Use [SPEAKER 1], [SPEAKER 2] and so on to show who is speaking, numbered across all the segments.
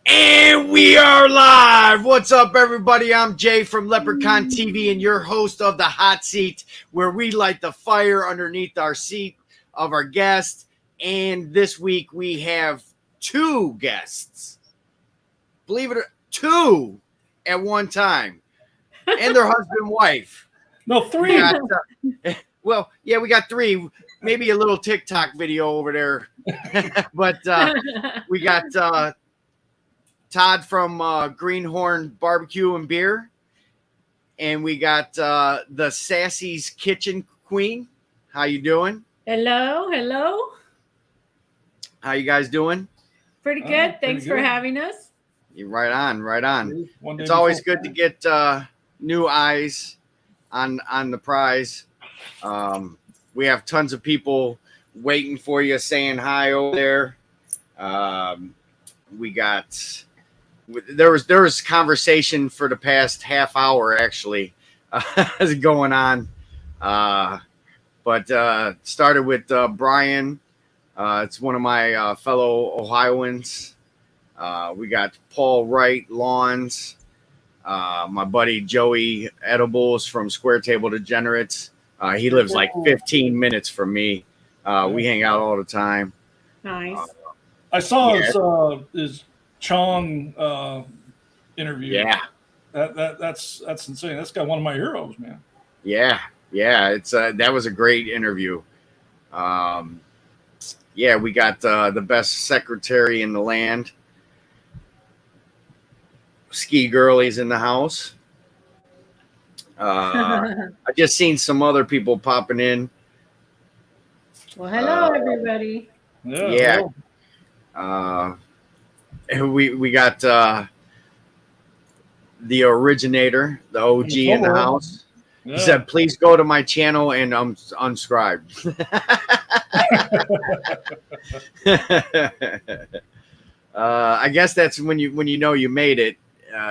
[SPEAKER 1] And we are live. What's up, everybody? I'm Jay from Leprechaun TV and your host of The Hot Seat, where we light the fire underneath our seat of our guest. And this week we have two guests. Believe it or two at one time. And their husband and wife.
[SPEAKER 2] No, three.
[SPEAKER 1] We got three. Maybe a little TikTok video over there. But we got Todd from Greenhorn BBQ and Beer. And we got the Sassy's Kitchen Queen. How you doing?
[SPEAKER 3] Hello.
[SPEAKER 1] How you guys doing?
[SPEAKER 3] Pretty good. Thanks for having us.
[SPEAKER 1] You're right on. It's always good to get new eyes on the prize. We have tons of people waiting for you, saying hi over there. There was conversation for the past half hour actually going on, but started with Brian. It's one of my fellow Ohioans. We got Paul Wright Lawns, my buddy Joey Edibles from Square Table Degenerates. He lives like 15 minutes from me. We hang out all the time.
[SPEAKER 3] Nice.
[SPEAKER 2] I saw his Chong interview.
[SPEAKER 1] Yeah,
[SPEAKER 2] that's insane. That's got one of my heroes, man.
[SPEAKER 1] Yeah. It's that was a great interview. We got the best secretary in the land. Ski Girlie's in the house. I just seen some other people popping in.
[SPEAKER 3] Well, hello, everybody.
[SPEAKER 1] Yeah. We got the originator, the OG in the house.
[SPEAKER 2] Yeah.
[SPEAKER 1] He said, "Please go to my channel and unsubscribe." I guess that's when you know you made it.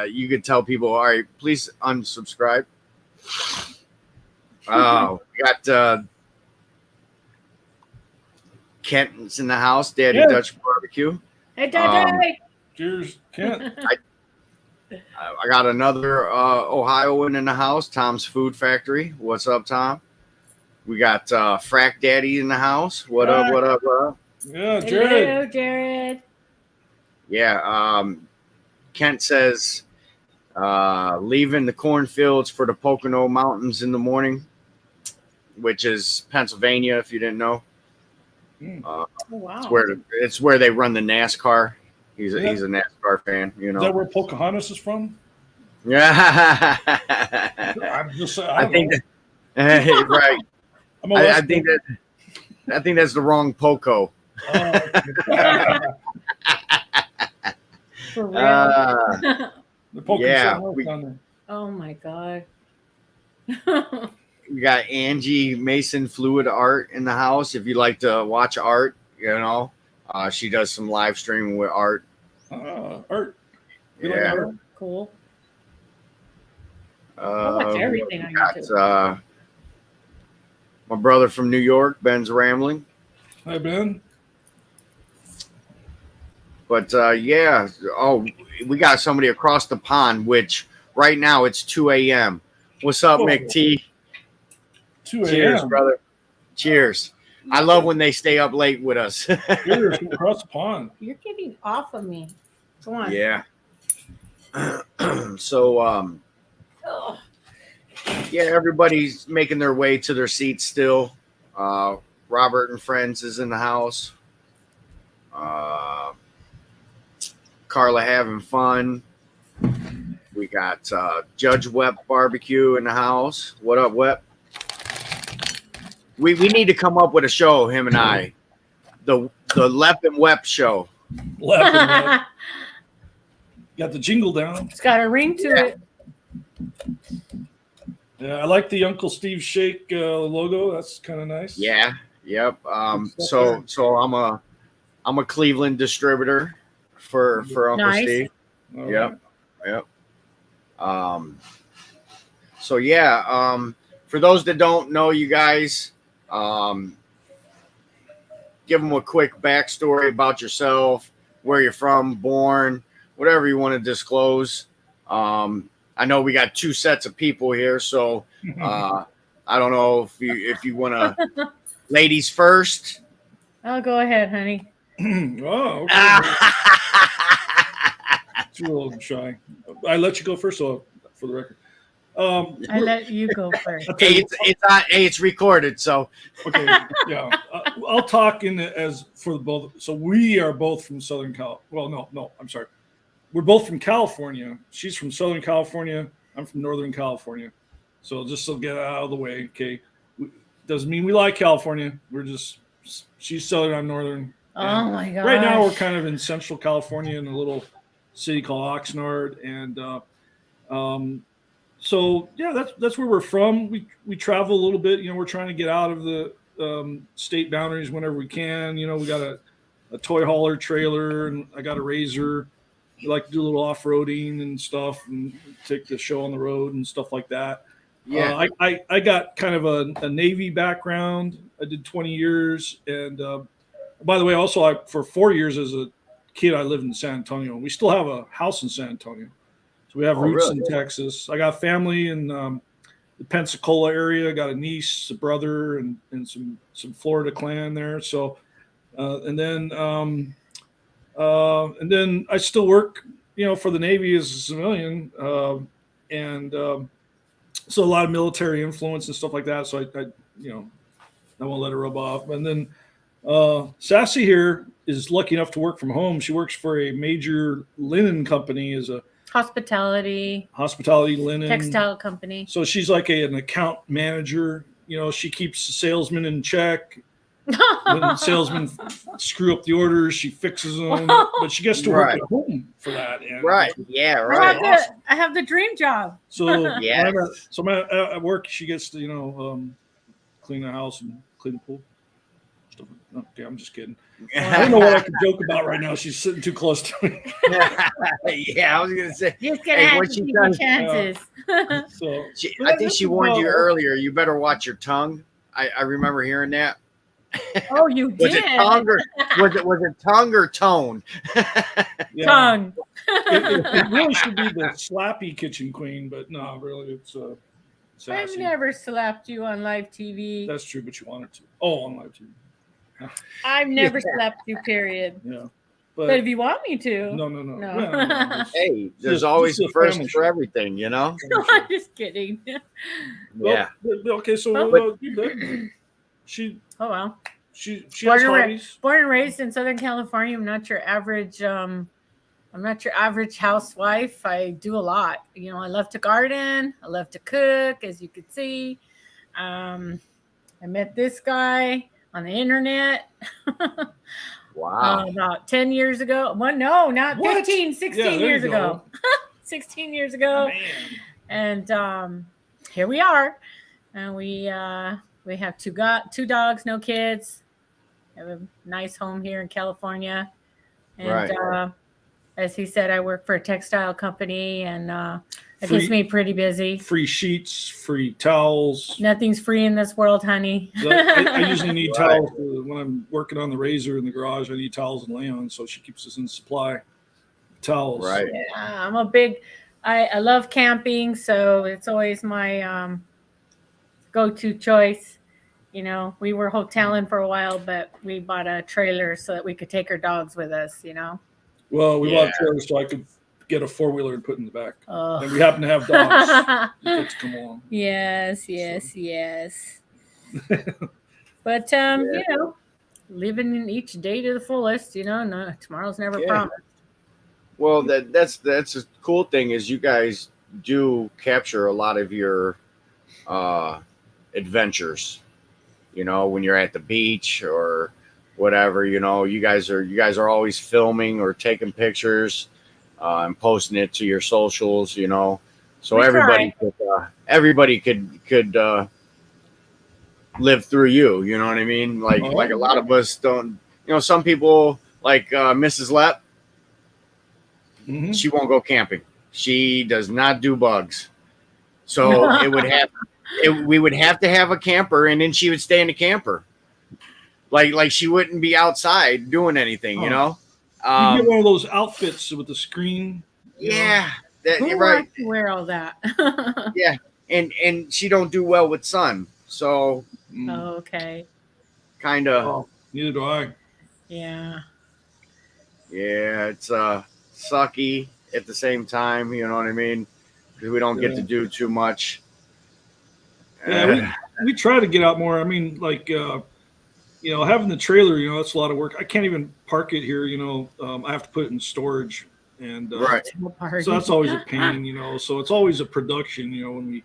[SPEAKER 1] You could tell people, "All right, please unsubscribe." We got Kent's in the house, Daddy Dutch Barbecue.
[SPEAKER 3] Hey, Daddy.
[SPEAKER 2] Cheers, Kent.
[SPEAKER 1] I got another Ohioan in the house, Tom's Food Factory. What's up, Tom? We got Frack Daddy in the house. What up?
[SPEAKER 2] Yeah, Jared.
[SPEAKER 3] Hello, Jared.
[SPEAKER 1] Yeah, Kent says leaving the cornfields for the Pocono Mountains in the morning, which is Pennsylvania, if you didn't know.
[SPEAKER 3] Oh, wow.
[SPEAKER 1] It's where they run the NASCAR. He's a NASCAR fan, you know.
[SPEAKER 2] Is that where Pocahontas is from?
[SPEAKER 1] Yeah.
[SPEAKER 2] I
[SPEAKER 1] think that, right. I think that's the wrong Poco.
[SPEAKER 3] For real.
[SPEAKER 2] Oh
[SPEAKER 3] my God.
[SPEAKER 1] We got Angie Mason Fluid Art in the house. If you like to watch art, you know, she does some live streaming with art.
[SPEAKER 2] Art.
[SPEAKER 1] Yeah.
[SPEAKER 3] Like cool. I watch everything on
[SPEAKER 1] YouTube. My brother from New York, Ben's Rambling.
[SPEAKER 2] Hi, Ben.
[SPEAKER 1] But we got somebody across the pond, which right now it's 2 a.m. What's up, Mick T?
[SPEAKER 2] 2 a.m.
[SPEAKER 1] Cheers, brother. Cheers. I love when they stay up late with us.
[SPEAKER 2] Cheers across the pond.
[SPEAKER 3] You're getting off of me. Go on.
[SPEAKER 1] Yeah. So, everybody's making their way to their seats still. Robert and Friends is in the house. Carla having fun. We got Judge Wep Barbecue in the house. What up, Wep? We need to come up with a show, him and I. The Lep and Wep show.
[SPEAKER 2] Lep and Wep. Got the jingle down.
[SPEAKER 3] It's got a ring to it.
[SPEAKER 2] Yeah, I like the Uncle Steve Shake logo. That's kind of nice.
[SPEAKER 1] Yeah. Yep. So I'm a Cleveland distributor for Uncle Steve.
[SPEAKER 2] All
[SPEAKER 1] Yep.
[SPEAKER 2] right.
[SPEAKER 1] Yep. For those that don't know you guys, give them a quick backstory about yourself, where you're from, born, whatever you want to disclose. I know we got 2 sets of people here, so I don't know if you want to, ladies first.
[SPEAKER 3] I'll go ahead, honey.
[SPEAKER 2] Oh, okay. Too little shy. I let you go first, so for the record.
[SPEAKER 3] I let you go first.
[SPEAKER 1] Hey, it's recorded, so
[SPEAKER 2] Okay, yeah. I'll talk as for both. So we are both from Southern Cal. Well, no, I'm sorry. We're both from California. She's from Southern California. I'm from Northern California. So just to get out of the way, okay. Doesn't mean we like California. She's Southern, I'm Northern.
[SPEAKER 3] Oh my god!
[SPEAKER 2] Right now we're kind of in Central California in a little city called Oxnard, and so yeah, that's where we're from. We travel a little bit. We're trying to get out of the state boundaries whenever we can. We got a toy hauler trailer, and I got a razor. We like to do a little off-roading and stuff, and take the show on the road and stuff like that.
[SPEAKER 1] yeah.
[SPEAKER 2] I got kind of a Navy background. I did 20 years, and by the way, also for 4 years as a kid, I lived in San Antonio. We still have a house in San Antonio. So we have roots
[SPEAKER 1] really?
[SPEAKER 2] in Texas. I got family in the Pensacola area. I got a niece, a brother, and some Florida clan there. So, and then I still work, for the Navy as a civilian, and so a lot of military influence and stuff like that. So I won't let it rub off. And then Sassy here is lucky enough to work from home. She works for a major linen company as a hospitality linen
[SPEAKER 3] textile company.
[SPEAKER 2] So she's like an account manager. She keeps the salesman in check. When the salesmen screw up the orders, she fixes them. But she gets to work at home for that. And
[SPEAKER 1] Right. Yeah. Right.
[SPEAKER 3] I have the dream job.
[SPEAKER 2] So
[SPEAKER 1] Yeah.
[SPEAKER 2] So at work, she gets to clean the house and clean the pool. Okay, I'm just kidding. I don't know what I can joke about right now. She's sitting too close to me.
[SPEAKER 1] Yeah, I was gonna say.
[SPEAKER 3] Just gonna have to keep your chances.
[SPEAKER 2] So
[SPEAKER 1] I think she warned you earlier. You better watch your tongue. I remember hearing that.
[SPEAKER 3] Oh, you did.
[SPEAKER 1] Was it tongue or was it tongue or tone?
[SPEAKER 2] yeah.
[SPEAKER 3] Tongue.
[SPEAKER 2] It really should be the slappy kitchen queen, but no, really, it's Sassy.
[SPEAKER 3] I've never slapped you on live TV.
[SPEAKER 2] That's true, but you wanted to. Oh, on live TV.
[SPEAKER 3] I've never slapped you, period.
[SPEAKER 2] Yeah.
[SPEAKER 3] But if you want me to.
[SPEAKER 2] No.
[SPEAKER 3] No.
[SPEAKER 1] Hey, there's always a first for everything,
[SPEAKER 3] I'm just kidding.
[SPEAKER 1] Yeah.
[SPEAKER 2] Okay, so she.
[SPEAKER 3] Oh wow.
[SPEAKER 2] She has hobbies.
[SPEAKER 3] Born and raised in Southern California. I'm not your average housewife. I do a lot. I love to garden. I love to cook, as you could see. I met this guy on the internet.
[SPEAKER 1] Wow.
[SPEAKER 3] About 10 years ago. Well, no, not
[SPEAKER 2] What?
[SPEAKER 3] 15, 16 years ago. 16 years ago.
[SPEAKER 2] Man.
[SPEAKER 3] And here we are. And we have two dogs, no kids. Have a nice home here in California. And
[SPEAKER 1] Right.
[SPEAKER 3] As he said, I work for a textile company, and it keeps me pretty busy.
[SPEAKER 2] Free sheets, free towels.
[SPEAKER 3] Nothing's free in this world, honey.
[SPEAKER 2] I usually need towels when I'm working on the razor in the garage. I need towels and lay on, so she keeps us in supply. Towels.
[SPEAKER 1] Right.
[SPEAKER 3] Yeah, I love camping, so it's always my go-to choice. We were hoteling for a while, but we bought a trailer so that we could take our dogs with us,
[SPEAKER 2] Well, we bought trailers so I could get a 4-wheeler and put in the back. And we happen to have dogs. You get to come along.
[SPEAKER 3] Yes. But living in each day to the fullest. No, tomorrow's never promised.
[SPEAKER 1] Well, that's a cool thing is you guys do capture a lot of your adventures. When you're at the beach or whatever, you guys are always filming or taking pictures and posting it to your socials, so everybody could live through you. You know what I mean? Like a lot of us don't. Some people like Mrs. Lepp.
[SPEAKER 2] Mm-hmm.
[SPEAKER 1] She won't go camping. She does not do bugs. So we would have to have a camper, and then she would stay in the camper. Like she wouldn't be outside doing anything,
[SPEAKER 2] You get one of those outfits with the screen.
[SPEAKER 1] Yeah,
[SPEAKER 3] Who
[SPEAKER 1] right.
[SPEAKER 3] wants to wear all that?
[SPEAKER 1] Yeah, and she don't do well with sun, so
[SPEAKER 3] Oh, okay.
[SPEAKER 1] kind of.
[SPEAKER 2] Oh, neither do I.
[SPEAKER 3] Yeah.
[SPEAKER 1] Yeah, it's sucky at the same time. You know what I mean? Because we don't get to do too much.
[SPEAKER 2] Yeah, we try to get out more. I mean, like having the trailer, that's a lot of work. I can't even park it here. I have to put it in storage, and
[SPEAKER 1] right.
[SPEAKER 2] so that's always a pain. So it's always a production. when we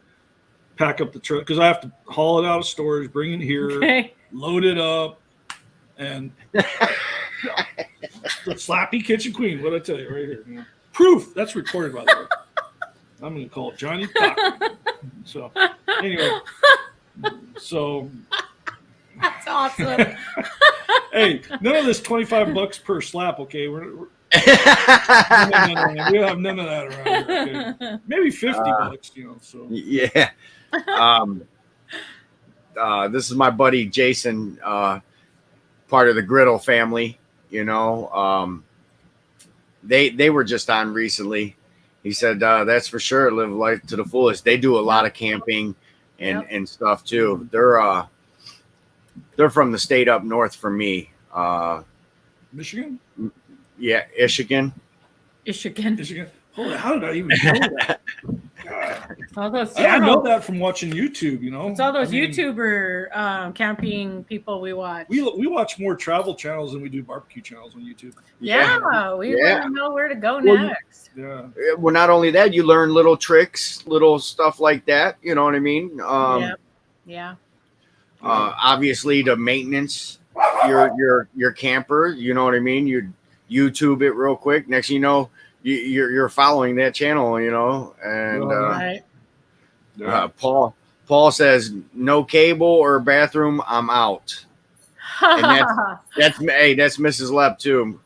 [SPEAKER 2] pack up the truck, because I have to haul it out of storage, bring it here,
[SPEAKER 3] Okay.
[SPEAKER 2] load it up, and the Slappy Kitchen Queen. What I tell you right here, proof that's recorded by the way. I'm going to call it Johnny Cock. So anyway,
[SPEAKER 3] That's awesome.
[SPEAKER 2] hey, none of this $25 per slap, okay? We're no. We have none of that around here. Okay? Maybe $50, So
[SPEAKER 1] Yeah. This is my buddy Jason, part of the Griddle family. They were just on recently. He said that's for sure. Live life to the fullest. They do a lot of camping and stuff too. They're from the state up north from me.
[SPEAKER 2] Michigan?
[SPEAKER 1] Yeah, Michigan.
[SPEAKER 2] Holy, how did I even know that?
[SPEAKER 3] All those
[SPEAKER 2] I know that from watching YouTube.
[SPEAKER 3] It's all those YouTuber camping people we watch.
[SPEAKER 2] We watch more travel channels than we do barbecue channels on YouTube.
[SPEAKER 3] Yeah, we want to know where to go next.
[SPEAKER 2] Yeah.
[SPEAKER 1] Well, not only that, you learn little tricks, little stuff like that. You know what I mean?
[SPEAKER 3] Yeah.
[SPEAKER 1] Obviously, the maintenance your camper. You know what I mean? You YouTube it real quick. Next, you're following that channel. And
[SPEAKER 3] Right.
[SPEAKER 1] Paul says no cable or bathroom. I'm out. And that's Mrs. Lepp too.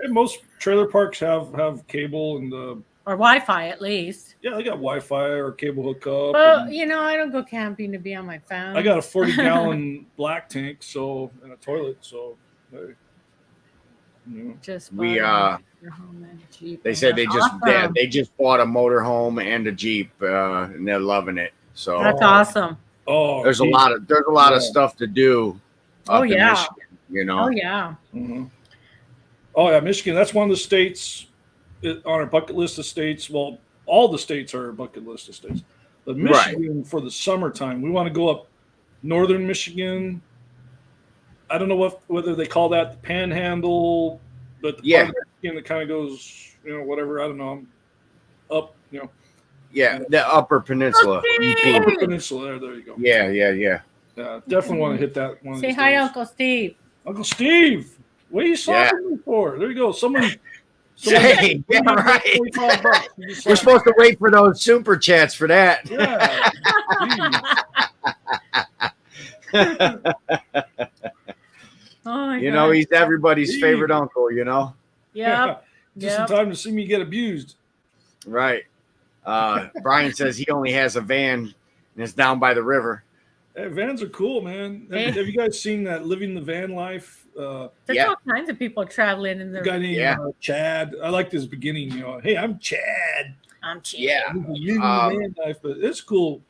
[SPEAKER 2] Most trailer parks have cable and
[SPEAKER 3] or Wi-Fi at least.
[SPEAKER 2] Yeah, they got Wi-Fi or cable hookup.
[SPEAKER 3] Well, I don't go camping to be on my phone.
[SPEAKER 2] I got a 40-gallon black tank, and a toilet. So,
[SPEAKER 3] just
[SPEAKER 1] we they said they just bought a motorhome and a Jeep, and they're loving it. So
[SPEAKER 3] that's awesome.
[SPEAKER 2] Oh,
[SPEAKER 1] there's a lot of stuff to do.
[SPEAKER 3] Oh yeah.
[SPEAKER 1] Michigan,
[SPEAKER 3] Oh yeah.
[SPEAKER 2] Mm-hmm. Oh yeah, Michigan. That's one of the states on our bucket list of states. Well, all the states are our bucket list of states, but Michigan for the summertime, we want to go up northern Michigan. I don't know whether they call that the Panhandle, but the part of Michigan that kind of goes, whatever. I don't know. Up,
[SPEAKER 1] Yeah, the Upper Peninsula.
[SPEAKER 2] Upper Peninsula. There you go.
[SPEAKER 1] Yeah.
[SPEAKER 2] Definitely want to hit that one.
[SPEAKER 3] Say hi, Uncle Steve.
[SPEAKER 2] Uncle Steve, what are you slapping me for? There you go. Someone
[SPEAKER 1] Hey, yeah, right. We're supposed to wait for those super chats for that.
[SPEAKER 2] Yeah.
[SPEAKER 3] Oh my God.
[SPEAKER 1] He's everybody's favorite uncle,
[SPEAKER 3] Yeah.
[SPEAKER 2] Just in time to see me get abused.
[SPEAKER 1] Right. Brian says he only has a van and it's down by the river.
[SPEAKER 2] Hey, vans are cool, man. Have you guys seen that Living the Van Life?
[SPEAKER 3] There's all kinds of people traveling in
[SPEAKER 2] a guy
[SPEAKER 3] the
[SPEAKER 2] named Chad. I like this beginning. Hey, I'm Chad.
[SPEAKER 1] Yeah.
[SPEAKER 2] Living the van life, but it's cool,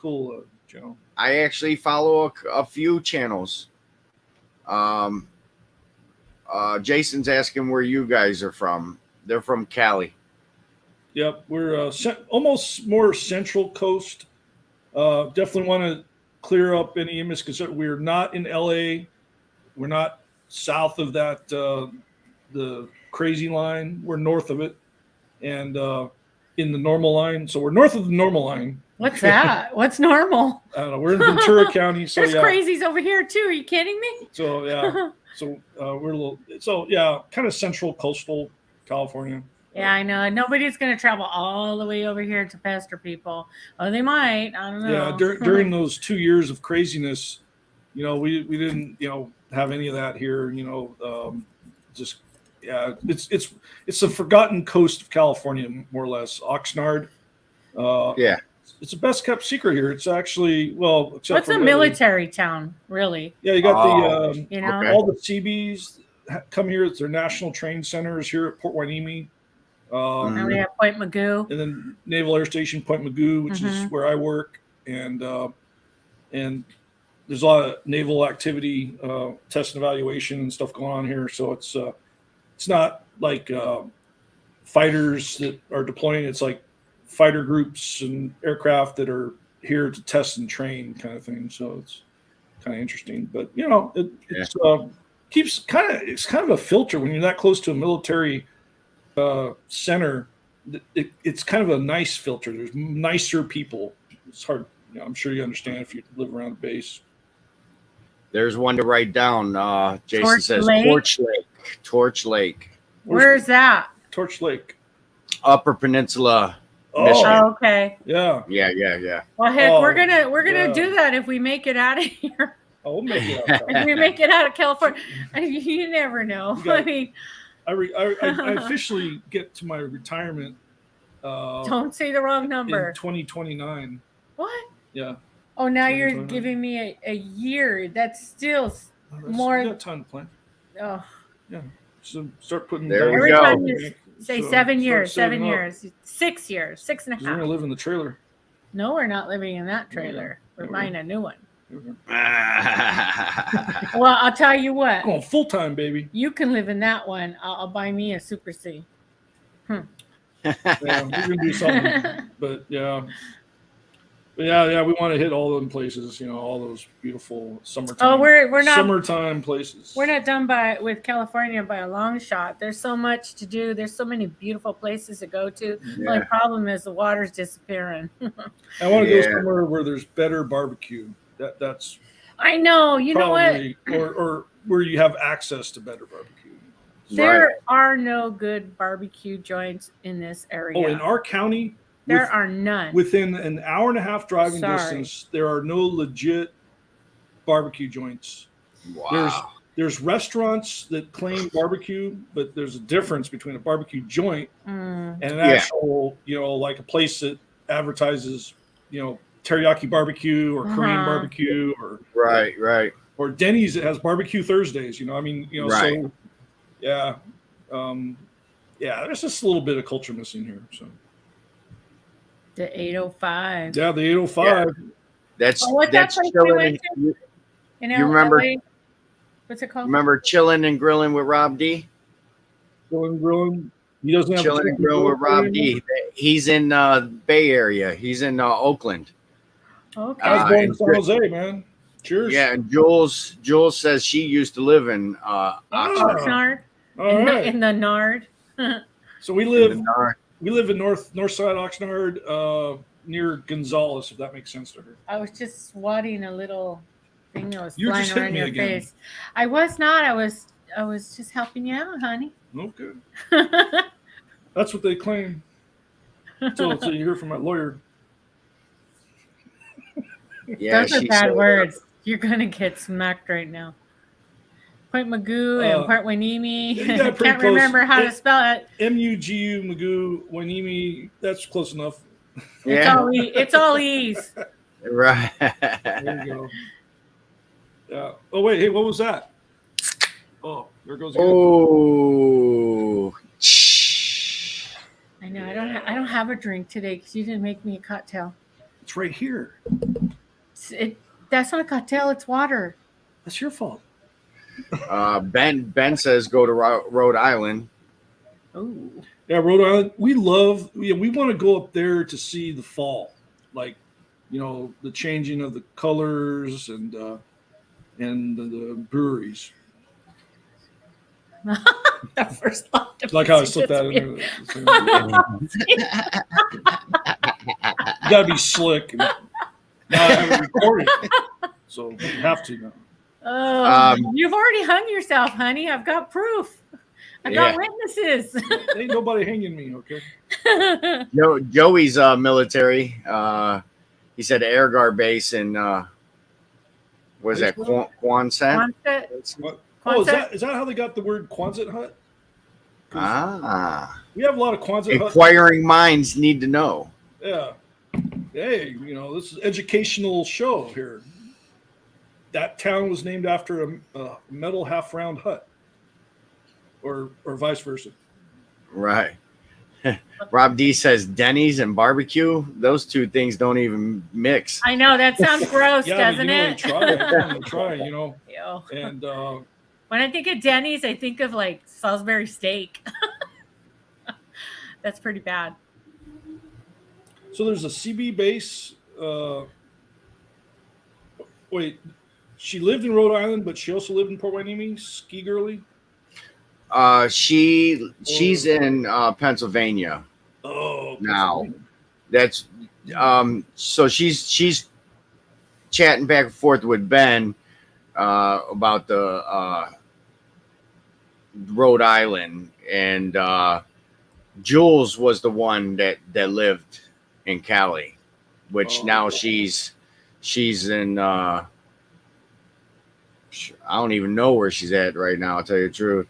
[SPEAKER 2] Joe.
[SPEAKER 1] I actually follow a few channels. Jason's asking where you guys are from. They're from Cali.
[SPEAKER 2] Yep, we're almost more Central Coast. Definitely want to clear up any misconception. We're not in LA. We're not south of that the crazy line. We're north of it, and in the normal line. So we're north of the normal line.
[SPEAKER 3] What's that? What's normal?
[SPEAKER 2] I don't know. We're in Ventura County. So
[SPEAKER 3] There's crazies over here too. Are you kidding me?
[SPEAKER 2] So yeah. So we're a little. So yeah, kind of central coastal California.
[SPEAKER 3] Yeah, I know. Nobody's going to travel all the way over here to pester people. Oh, they might. I don't know.
[SPEAKER 2] Yeah, during those 2 years of craziness, we didn't, have any of that here. It's a forgotten coast of California, more or less. Oxnard.
[SPEAKER 1] Yeah.
[SPEAKER 2] It's the best kept secret here. It's actually
[SPEAKER 3] except it's a military town, really.
[SPEAKER 2] Yeah, you got
[SPEAKER 3] you know,
[SPEAKER 2] all the CBs. come here. It's their national training center is here at Port Hueneme.
[SPEAKER 3] And we have Point Magoo.
[SPEAKER 2] And then Naval Air Station Point Magoo, which is where I work. And there's a lot of naval activity, test and evaluation and stuff going on here. So it's not like fighters that are deploying. It's like fighter groups and aircraft that are here to test and train kind of thing. So it's kind of interesting. But, you know, it's kind of a filter when you're that close to a military center. It's kind of a nice filter. There's nicer people. It's hard. You know, I'm sure you understand if you live around a base.
[SPEAKER 1] There's one to write down. Jason
[SPEAKER 3] Torch
[SPEAKER 1] says
[SPEAKER 3] Lake?
[SPEAKER 1] Torch Lake.
[SPEAKER 3] Where's that?
[SPEAKER 2] Torch Lake.
[SPEAKER 1] Upper Peninsula.
[SPEAKER 2] Oh,
[SPEAKER 3] Oh, okay.
[SPEAKER 2] yeah.
[SPEAKER 1] Yeah.
[SPEAKER 3] Well, heck,
[SPEAKER 2] Oh,
[SPEAKER 3] we're gonna
[SPEAKER 2] yeah.
[SPEAKER 3] do that if we make it out of here.
[SPEAKER 2] Oh, we'll make it out.
[SPEAKER 3] If we make it out of California, you never know.
[SPEAKER 2] You got-
[SPEAKER 3] I mean,
[SPEAKER 2] I officially get to my retirement
[SPEAKER 3] don't say the wrong
[SPEAKER 2] in
[SPEAKER 3] number.
[SPEAKER 2] 2029.
[SPEAKER 3] What?
[SPEAKER 2] Yeah.
[SPEAKER 3] Oh, now you're
[SPEAKER 2] 2029.
[SPEAKER 3] giving me a year. That's still
[SPEAKER 2] That's-
[SPEAKER 3] more.
[SPEAKER 2] We got time to plan.
[SPEAKER 3] Oh,
[SPEAKER 2] So start putting.
[SPEAKER 1] There we
[SPEAKER 3] every
[SPEAKER 1] go.
[SPEAKER 3] time you say
[SPEAKER 2] So
[SPEAKER 3] 7
[SPEAKER 2] start
[SPEAKER 3] years,
[SPEAKER 2] saving
[SPEAKER 3] 7
[SPEAKER 2] up.
[SPEAKER 3] years, 6 years, 6 and a
[SPEAKER 2] 'Cause We're gonna
[SPEAKER 3] half.
[SPEAKER 2] live in the trailer.
[SPEAKER 3] No, we're not living in that trailer. We're buying a new one. Well, I'll tell you what.
[SPEAKER 2] Going full time, baby.
[SPEAKER 3] You can live in that one. I'll buy me a Super C.
[SPEAKER 2] Yeah, we're gonna do something. But yeah, we want to hit all them places. You know, all those beautiful summertime.
[SPEAKER 3] Oh, we're not
[SPEAKER 2] summertime places.
[SPEAKER 3] We're not done with California by a long shot. There's so much to do. There's so many beautiful places to go to. The only problem is the water's disappearing.
[SPEAKER 2] I want to go somewhere where there's better barbecue. That's
[SPEAKER 3] I know. You know what?
[SPEAKER 2] probably or where you have access to better barbecue.
[SPEAKER 3] There are no good barbecue joints in this area.
[SPEAKER 2] Oh, in our county,
[SPEAKER 3] there are none.
[SPEAKER 2] within an hour and a half driving
[SPEAKER 3] Sorry.
[SPEAKER 2] distance, there are no legit barbecue joints.
[SPEAKER 1] Wow.
[SPEAKER 2] There's restaurants that claim barbecue, but there's a difference between a barbecue joint and an actual, you know, like a place that advertises, you know, teriyaki barbecue or Korean barbecue or
[SPEAKER 1] Right.
[SPEAKER 2] or Denny's that has barbecue Thursdays. You know, I mean, you know, so yeah, there's just a little bit of culture missing here. So
[SPEAKER 3] The 805.
[SPEAKER 2] yeah, the 805.
[SPEAKER 1] That's
[SPEAKER 3] what's that
[SPEAKER 1] that's
[SPEAKER 3] place we
[SPEAKER 1] chilling.
[SPEAKER 3] went
[SPEAKER 1] You
[SPEAKER 3] You
[SPEAKER 1] remember?
[SPEAKER 3] LA? What's it called?
[SPEAKER 1] Remember chilling and grilling with Rob D?
[SPEAKER 2] Grilling. He doesn't have
[SPEAKER 1] Chilling and grilling with Rob D. He's in Bay Area. He's in Oakland.
[SPEAKER 3] Okay.
[SPEAKER 2] I was born in
[SPEAKER 1] and
[SPEAKER 2] San Jose, man. Cheers.
[SPEAKER 1] Yeah, and Jules says she used to live in Oxnard.
[SPEAKER 3] Oxnard.
[SPEAKER 2] All
[SPEAKER 3] in,
[SPEAKER 2] right.
[SPEAKER 3] in the Nard.
[SPEAKER 2] So we
[SPEAKER 1] In
[SPEAKER 2] live
[SPEAKER 1] the Nard.
[SPEAKER 2] in north side Oxnard, near Gonzales, if that makes sense to her.
[SPEAKER 3] I was just swatting a little thing that was
[SPEAKER 2] You
[SPEAKER 3] flying
[SPEAKER 2] just hit
[SPEAKER 3] around
[SPEAKER 2] me
[SPEAKER 3] your
[SPEAKER 2] again.
[SPEAKER 3] face. I was not. I was just helping you out, honey.
[SPEAKER 2] Okay. That's what they claim. So you hear from my lawyer.
[SPEAKER 1] Yeah,
[SPEAKER 3] Those are
[SPEAKER 1] she
[SPEAKER 3] bad
[SPEAKER 1] said-
[SPEAKER 3] words. You're gonna get smacked right now. Point Magoo and Point Hueneme.
[SPEAKER 2] you got pretty
[SPEAKER 3] Can't
[SPEAKER 2] close.
[SPEAKER 3] remember how to spell it.
[SPEAKER 2] MUGU, Magoo, Hueneme. That's close enough.
[SPEAKER 1] Yeah,
[SPEAKER 3] It's all E's.
[SPEAKER 1] right.
[SPEAKER 2] There you go. Yeah. Oh wait, hey, what was that? Oh, there goes again.
[SPEAKER 1] Oh.
[SPEAKER 3] I know. I don't have a drink today because you didn't make me a cocktail.
[SPEAKER 2] It's right here.
[SPEAKER 3] That's not a cocktail. It's water.
[SPEAKER 2] That's your fault.
[SPEAKER 1] Ben says go to Rhode Island.
[SPEAKER 3] Oh.
[SPEAKER 2] Yeah, Rhode Island. We want to go up there to see the fall, like, you know, the changing of the colors and the breweries.
[SPEAKER 3] The first line of
[SPEAKER 2] Like how I slipped that in there. You gotta be slick. Now I have it recorded, so you have to now.
[SPEAKER 3] Oh, you've already hung yourself, honey. I've got proof. I got witnesses.
[SPEAKER 2] Ain't nobody hanging me, okay?
[SPEAKER 1] Joey's military. He said Air Guard base in what is that? Quonset?
[SPEAKER 2] What? Oh, is that how they got the word Quonset hut? We have a lot of Quonset huts.
[SPEAKER 1] Inquiring minds need to know.
[SPEAKER 2] Yeah. Hey, you know, this is an educational show here. That town was named after a metal half-round hut. or vice versa.
[SPEAKER 1] Right. Rob D says Denny's and barbecue. Those two things don't even mix.
[SPEAKER 3] I know that sounds gross,
[SPEAKER 2] Yeah,
[SPEAKER 3] doesn't
[SPEAKER 2] but,
[SPEAKER 3] it?
[SPEAKER 2] try, you know.
[SPEAKER 3] Ew.
[SPEAKER 2] And
[SPEAKER 3] When I think of Denny's, I think of like Salisbury steak. That's pretty bad.
[SPEAKER 2] so there's a CB base. Wait, she lived in Rhode Island, but she also lived in Port Hueneme. Ski girly.
[SPEAKER 1] She's in Pennsylvania
[SPEAKER 2] Oh,
[SPEAKER 1] now. That's so she's chatting back and forth with Ben about the Rhode Island, and Jules was the one that lived in Cali, which now she's in I don't even know where she's at right now, I'll tell you the truth.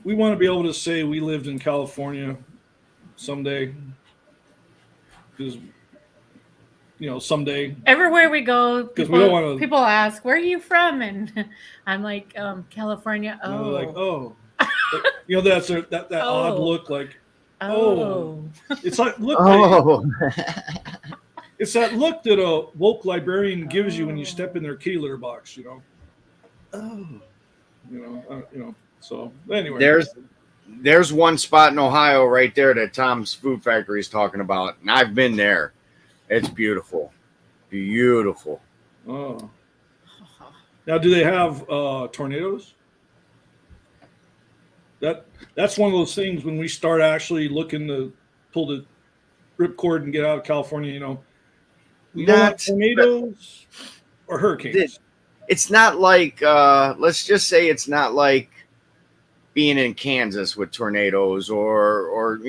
[SPEAKER 2] We want to be able to say we lived in California someday, because someday.
[SPEAKER 3] Everywhere we go,
[SPEAKER 2] Because we don't want to.
[SPEAKER 3] people ask, "Where are you from?" And I'm like, California.
[SPEAKER 2] And
[SPEAKER 3] Oh,
[SPEAKER 2] they're like, oh, that's that odd
[SPEAKER 3] Oh.
[SPEAKER 2] look, like,
[SPEAKER 3] oh,
[SPEAKER 2] it's like look.
[SPEAKER 1] Oh,
[SPEAKER 2] It's that look that a woke librarian gives you when you step in their kitty litter box. Oh, So anyway,
[SPEAKER 1] there's one spot in Ohio right there that Tom's Food Factory is talking about, and I've been there. It's beautiful, beautiful.
[SPEAKER 2] Oh. Now, do they have tornadoes? That's one of those things when we start actually looking to pull the ripcord and get out of California. We don't want tornadoes or hurricanes.
[SPEAKER 1] It's not like let's just say it's not like being in Kansas with tornadoes or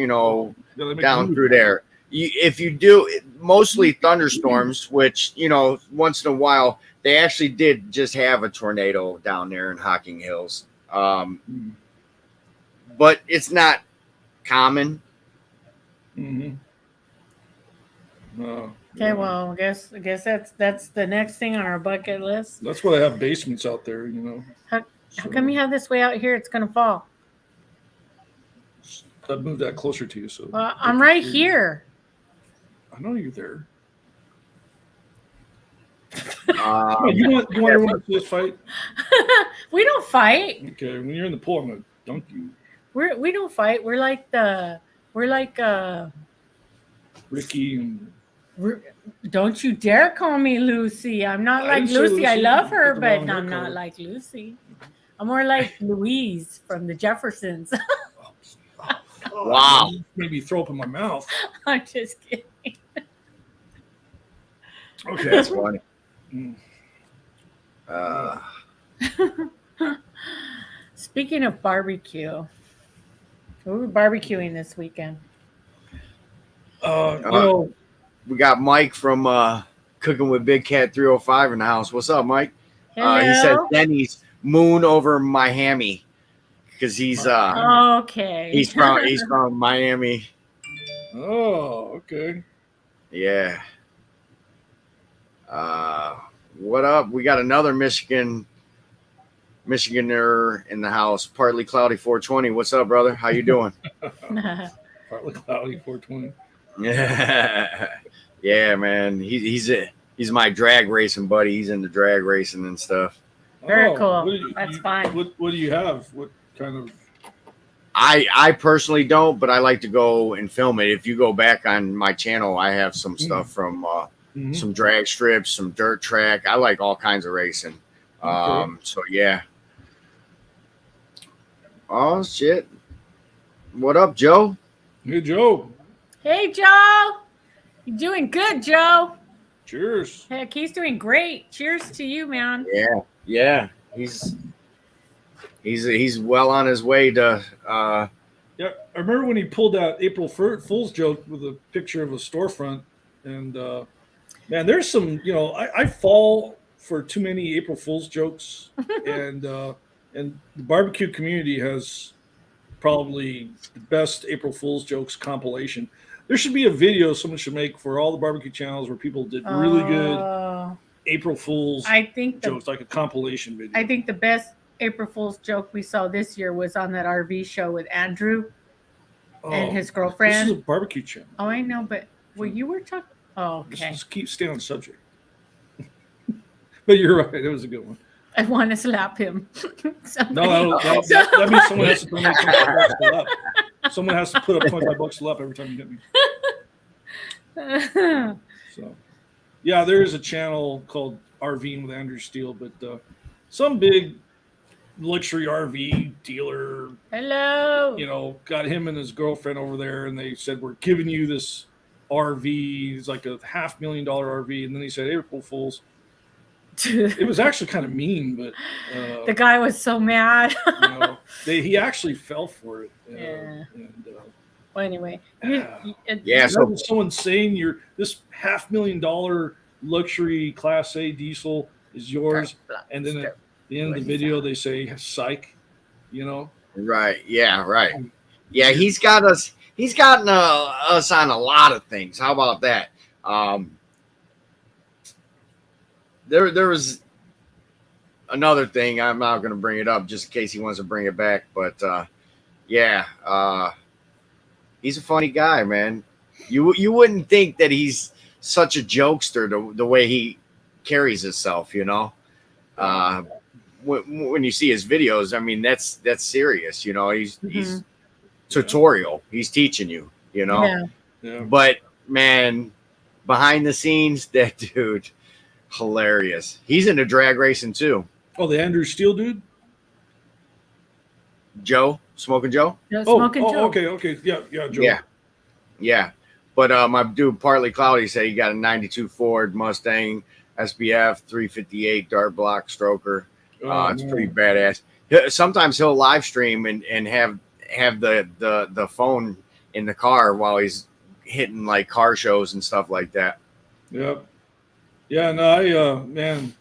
[SPEAKER 1] down through there. If you do mostly thunderstorms, which once in a while they actually did just have a tornado down there in Hocking Hills, but it's not common.
[SPEAKER 2] Mm-hmm.
[SPEAKER 3] okay. Well, I guess that's the next thing on our bucket list.
[SPEAKER 2] That's why they have basements out there.
[SPEAKER 3] How come you have this way out here? It's gonna fall.
[SPEAKER 2] I'd move that closer to you, so.
[SPEAKER 3] Well, I'm right here.
[SPEAKER 2] I know you're there.
[SPEAKER 1] You
[SPEAKER 2] want everyone to see us fight?
[SPEAKER 3] We don't fight.
[SPEAKER 2] Okay, when you're in the pool, I'm gonna dunk you.
[SPEAKER 3] We don't fight. We're like
[SPEAKER 2] Ricky and.
[SPEAKER 3] Don't you dare call me Lucy. I'm not
[SPEAKER 2] I
[SPEAKER 3] like
[SPEAKER 2] didn't say
[SPEAKER 3] Lucy. I
[SPEAKER 2] Lucy.
[SPEAKER 3] love her,
[SPEAKER 2] Put the
[SPEAKER 3] but
[SPEAKER 2] wrong
[SPEAKER 3] I'm
[SPEAKER 2] hair
[SPEAKER 3] not
[SPEAKER 2] color.
[SPEAKER 3] like Lucy. I'm more like Louise from the Jeffersons.
[SPEAKER 1] Wow.
[SPEAKER 2] Maybe throw up in my mouth.
[SPEAKER 3] I'm just kidding.
[SPEAKER 2] Okay.
[SPEAKER 1] That's funny.
[SPEAKER 2] Mm.
[SPEAKER 3] Speaking of barbecue, we were barbecuing this weekend.
[SPEAKER 1] We got Mike from Cooking with Big Cat 305 in the house. What's up, Mike?
[SPEAKER 3] Hello?
[SPEAKER 1] He says Denny's moon over Miami because he's
[SPEAKER 3] Okay.
[SPEAKER 1] from Miami.
[SPEAKER 2] Oh, okay.
[SPEAKER 1] Yeah. What up? We got another Michiganer in the house. Partly cloudy 420. What's up, brother? How you doing?
[SPEAKER 2] Partly cloudy 420.
[SPEAKER 1] Yeah, man. He's my drag racing buddy. He's into drag racing and stuff.
[SPEAKER 3] Very cool.
[SPEAKER 2] What
[SPEAKER 3] That's fine.
[SPEAKER 2] What do you have? What kind of?
[SPEAKER 1] I personally don't, but I like to go and film it. If you go back on my channel, I have some stuff from some drag strips, some dirt track. I like all kinds of racing. So yeah. Oh shit. What up, Joe?
[SPEAKER 2] Hey, Joe.
[SPEAKER 3] Hey, Joe. You're doing good, Joe.
[SPEAKER 2] Cheers.
[SPEAKER 3] Heck, he's doing great. Cheers to you, man.
[SPEAKER 1] Yeah. He's well on his way to
[SPEAKER 2] Yeah, I remember when he pulled that April Fool's joke with a picture of a storefront, and man, there's some. I fall for too many April Fool's jokes, and the barbecue community has probably the best April Fool's jokes compilation. There should be a video someone should make for all the barbecue channels where people did really good April Fool's
[SPEAKER 3] I think
[SPEAKER 2] jokes, like a compilation video.
[SPEAKER 3] I think the best April Fool's joke we saw this year was on that RV show with Andrew and his
[SPEAKER 2] This is a
[SPEAKER 3] girlfriend.
[SPEAKER 2] barbecue channel.
[SPEAKER 3] Oh, I know, but you were talking. Oh, okay.
[SPEAKER 2] Let's keep staying on subject. But you're right. It was a good one.
[SPEAKER 3] I want to slap him.
[SPEAKER 2] No, that means someone has to donate $25 to LEP. Someone has to put up $25 to LEP every time you hit me. So, yeah, there is a channel called RVing with Andrew Steele, but some big luxury RV dealer,
[SPEAKER 3] Hello.
[SPEAKER 2] got him and his girlfriend over there, and they said, we're giving you this RV. It's like a $500,000 RV. And then he said, April Fools. It was actually kind of mean, but
[SPEAKER 3] the guy was so mad.
[SPEAKER 2] He actually fell for it.
[SPEAKER 3] Yeah.
[SPEAKER 2] And,
[SPEAKER 3] well, anyway.
[SPEAKER 2] So someone saying this $500,000 luxury Class A diesel is yours, and then at the end of the video they say psych,
[SPEAKER 1] Right. Yeah. Right. Yeah. He's gotten us on a lot of things. How about that? There was another thing. I'm not going to bring it up just in case he wants to bring it back. But he's a funny guy, man. You wouldn't think that he's such a jokester the way he carries himself. When you see his videos, I mean that's serious. He's tutorial. He's teaching you.
[SPEAKER 3] Yeah.
[SPEAKER 1] But man, behind the scenes, that dude. Hilarious. He's into drag racing too.
[SPEAKER 2] Oh, the Andrew Steele dude?
[SPEAKER 1] Joe? Smoking Joe?
[SPEAKER 3] No, Smoking Joe.
[SPEAKER 2] Okay. Yeah, Joe.
[SPEAKER 1] Yeah. But my dude, Partly Cloudy, said he got a 92 Ford Mustang SBF 358 dart block stroker. It's pretty badass. Sometimes he'll live stream and have the phone in the car while he's hitting like car shows and stuff like that.
[SPEAKER 2] Yep. Yeah, no,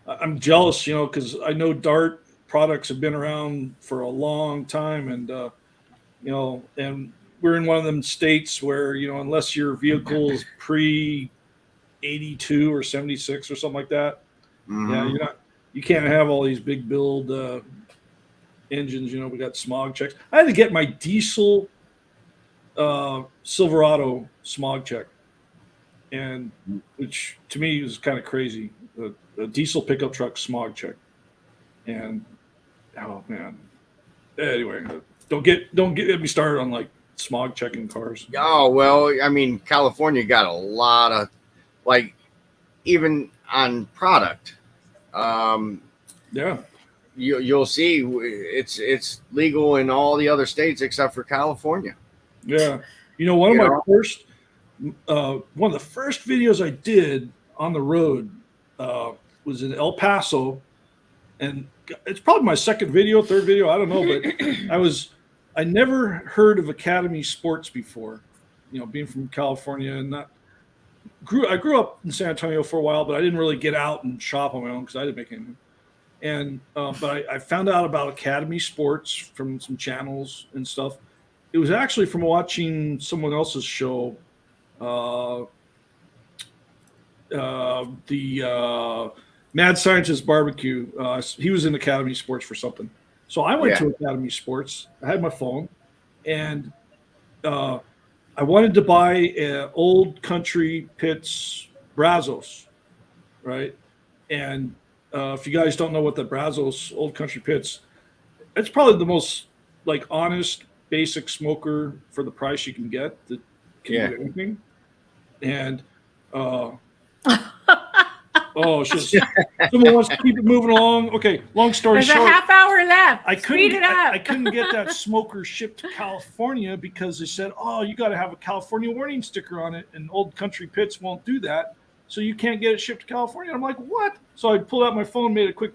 [SPEAKER 2] I'm jealous, because I know Dart products have been around for a long time, and and we're in one of them states where unless your vehicle is pre 82 or 76 or something like that, you can't have all these big build engines. We got smog checks. I had to get my diesel Silverado smog check. And which to me was kind of crazy, a diesel pickup truck smog check, and oh man. Anyway, don't get me started on like smog checking cars.
[SPEAKER 1] Oh well, I mean California got a lot of like even on product. You'll see it's legal in all the other states except for California.
[SPEAKER 2] Yeah, one of my first. One of the first videos I did on the road was in El Paso, and it's probably my third video, I don't know, but I never heard of Academy Sports before, being from California, and I grew up in San Antonio for a while, but I didn't really get out and shop on my own because I didn't make anything. And but I found out about Academy Sports from some channels and stuff. It was actually from watching someone else's show. The Mad Scientist Barbecue. He was in Academy Sports for something. So I went to Academy Sports. I had my phone, and I wanted to buy an Old Country Pits Brazos, right? And if you guys don't know what the Brazos Old Country Pits, it's probably the most like honest, basic smoker for the price you can get that can do anything. And it's just someone wants to keep it moving along. Okay, long story short,
[SPEAKER 3] there's a half hour left.
[SPEAKER 2] I couldn't get that smoker shipped to California because they said, "Oh, you got to have a California warning sticker on it," and Old Country Pits won't do that, so you can't get it shipped to California. I'm like, "What?" So I pulled out my phone, made a quick,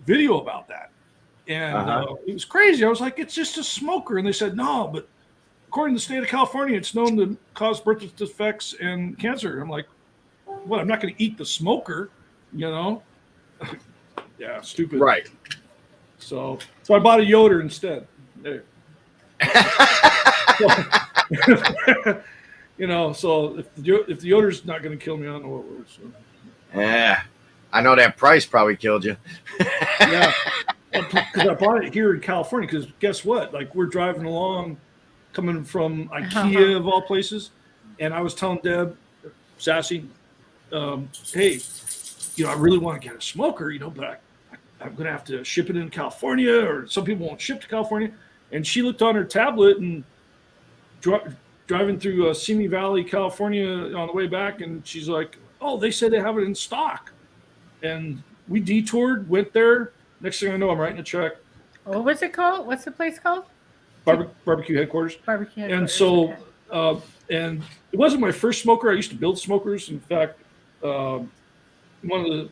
[SPEAKER 2] video about that, and it was crazy. I was like, "It's just a smoker," and they said, "No, but." According to the state of California, it's known to cause birth defects and cancer. I'm like, what? I'm not going to eat the smoker, Yeah, stupid.
[SPEAKER 1] Right.
[SPEAKER 2] So I bought a Yoder instead. There. So if the Yoder's not going to kill me, I don't know what will. So.
[SPEAKER 1] Yeah. I know that price probably killed you.
[SPEAKER 2] Yeah, because I bought it here in California. Because guess what? Like we're driving along, coming from IKEA of all places, and I was telling Deb, Sassy, hey, I really want to get a smoker, but I'm going to have to ship it in California, or some people won't ship to California. And she looked on her tablet and driving through Simi Valley, California on the way back, and she's like, oh, they said they have it in stock. And we detoured, went there. Next thing I know, I'm writing a check.
[SPEAKER 3] What was it called? What's the place called?
[SPEAKER 2] Barbecue headquarters.
[SPEAKER 3] Barbecue headquarters.
[SPEAKER 2] And so, and it wasn't my first smoker. I used to build smokers. In fact, one of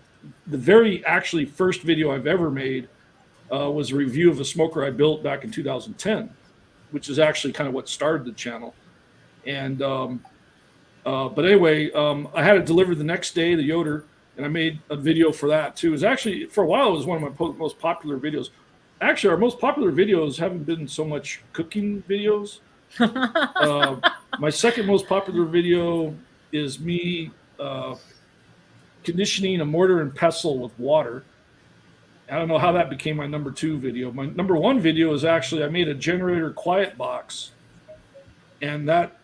[SPEAKER 2] the very actually first video I've ever made was a review of a smoker I built back in 2010, which is actually kind of what started the channel. And but anyway, I had it delivered the next day, the Yoder, and I made a video for that too. It was actually, for a while, it was one of my most popular videos. Actually, our most popular videos haven't been so much cooking videos. My second most popular video is me conditioning a mortar and pestle with water. I don't know how that became my number 2 video. My number 1 video is actually I made a generator quiet box, and that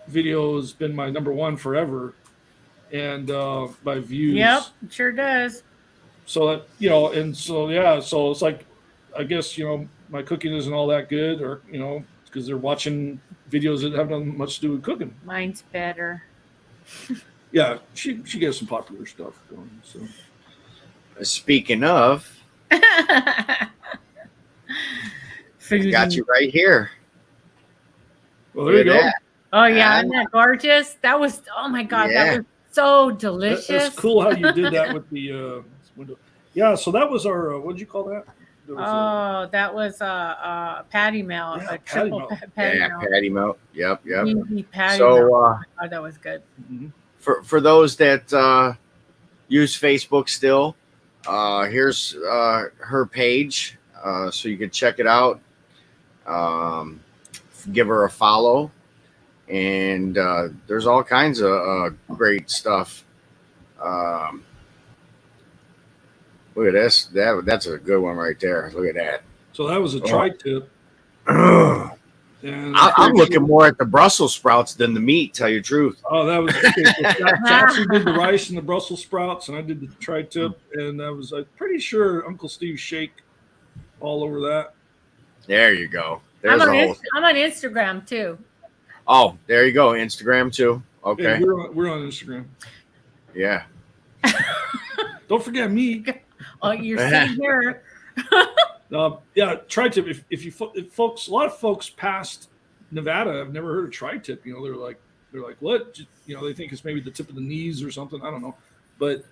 [SPEAKER 2] video has been my number 1 forever, and by views.
[SPEAKER 3] Yep, sure does.
[SPEAKER 2] So that and so so it's like, I guess my cooking isn't all that good, or because they're watching videos that haven't much to do with cooking.
[SPEAKER 3] Mine's better.
[SPEAKER 2] Yeah, she gets some popular stuff going. So
[SPEAKER 1] Speaking of, got you right here.
[SPEAKER 2] Well, there you go.
[SPEAKER 1] That.
[SPEAKER 3] Oh yeah, isn't that gorgeous? That was, oh my God, that was so delicious.
[SPEAKER 2] That's cool how you did that with the window. Yeah, so that was our what did you call that?
[SPEAKER 3] That was a patty melt,
[SPEAKER 2] Yeah,
[SPEAKER 3] a triple patty melt.
[SPEAKER 1] Patty melt. Yep.
[SPEAKER 3] Easy patty
[SPEAKER 1] So
[SPEAKER 3] melt. Oh, that was good.
[SPEAKER 1] for those that use Facebook still, here's her page, so you can check it out. Give her a follow, and there's all kinds of great stuff. Look at this. That's a good one right there. Look at that.
[SPEAKER 2] So that was a tri-tip.
[SPEAKER 1] And I'm looking more at the Brussels sprouts than the meat, tell you the truth.
[SPEAKER 2] Oh, that was Sassy did the rice and the Brussels sprouts, and I did the tri-tip, and I'm pretty sure Uncle Steve shake all over that.
[SPEAKER 1] There you go.
[SPEAKER 3] I'm on Instagram too.
[SPEAKER 1] Oh, there you go. Instagram too. Okay.
[SPEAKER 2] Yeah, we're on Instagram.
[SPEAKER 1] Yeah.
[SPEAKER 2] Don't forget me.
[SPEAKER 3] Oh, you're sitting here.
[SPEAKER 2] Yeah, tri-tip. If folks, a lot of folks past Nevada have never heard of tri-tip. They're like what? They think it's maybe the tip of the knees or something. I don't know, but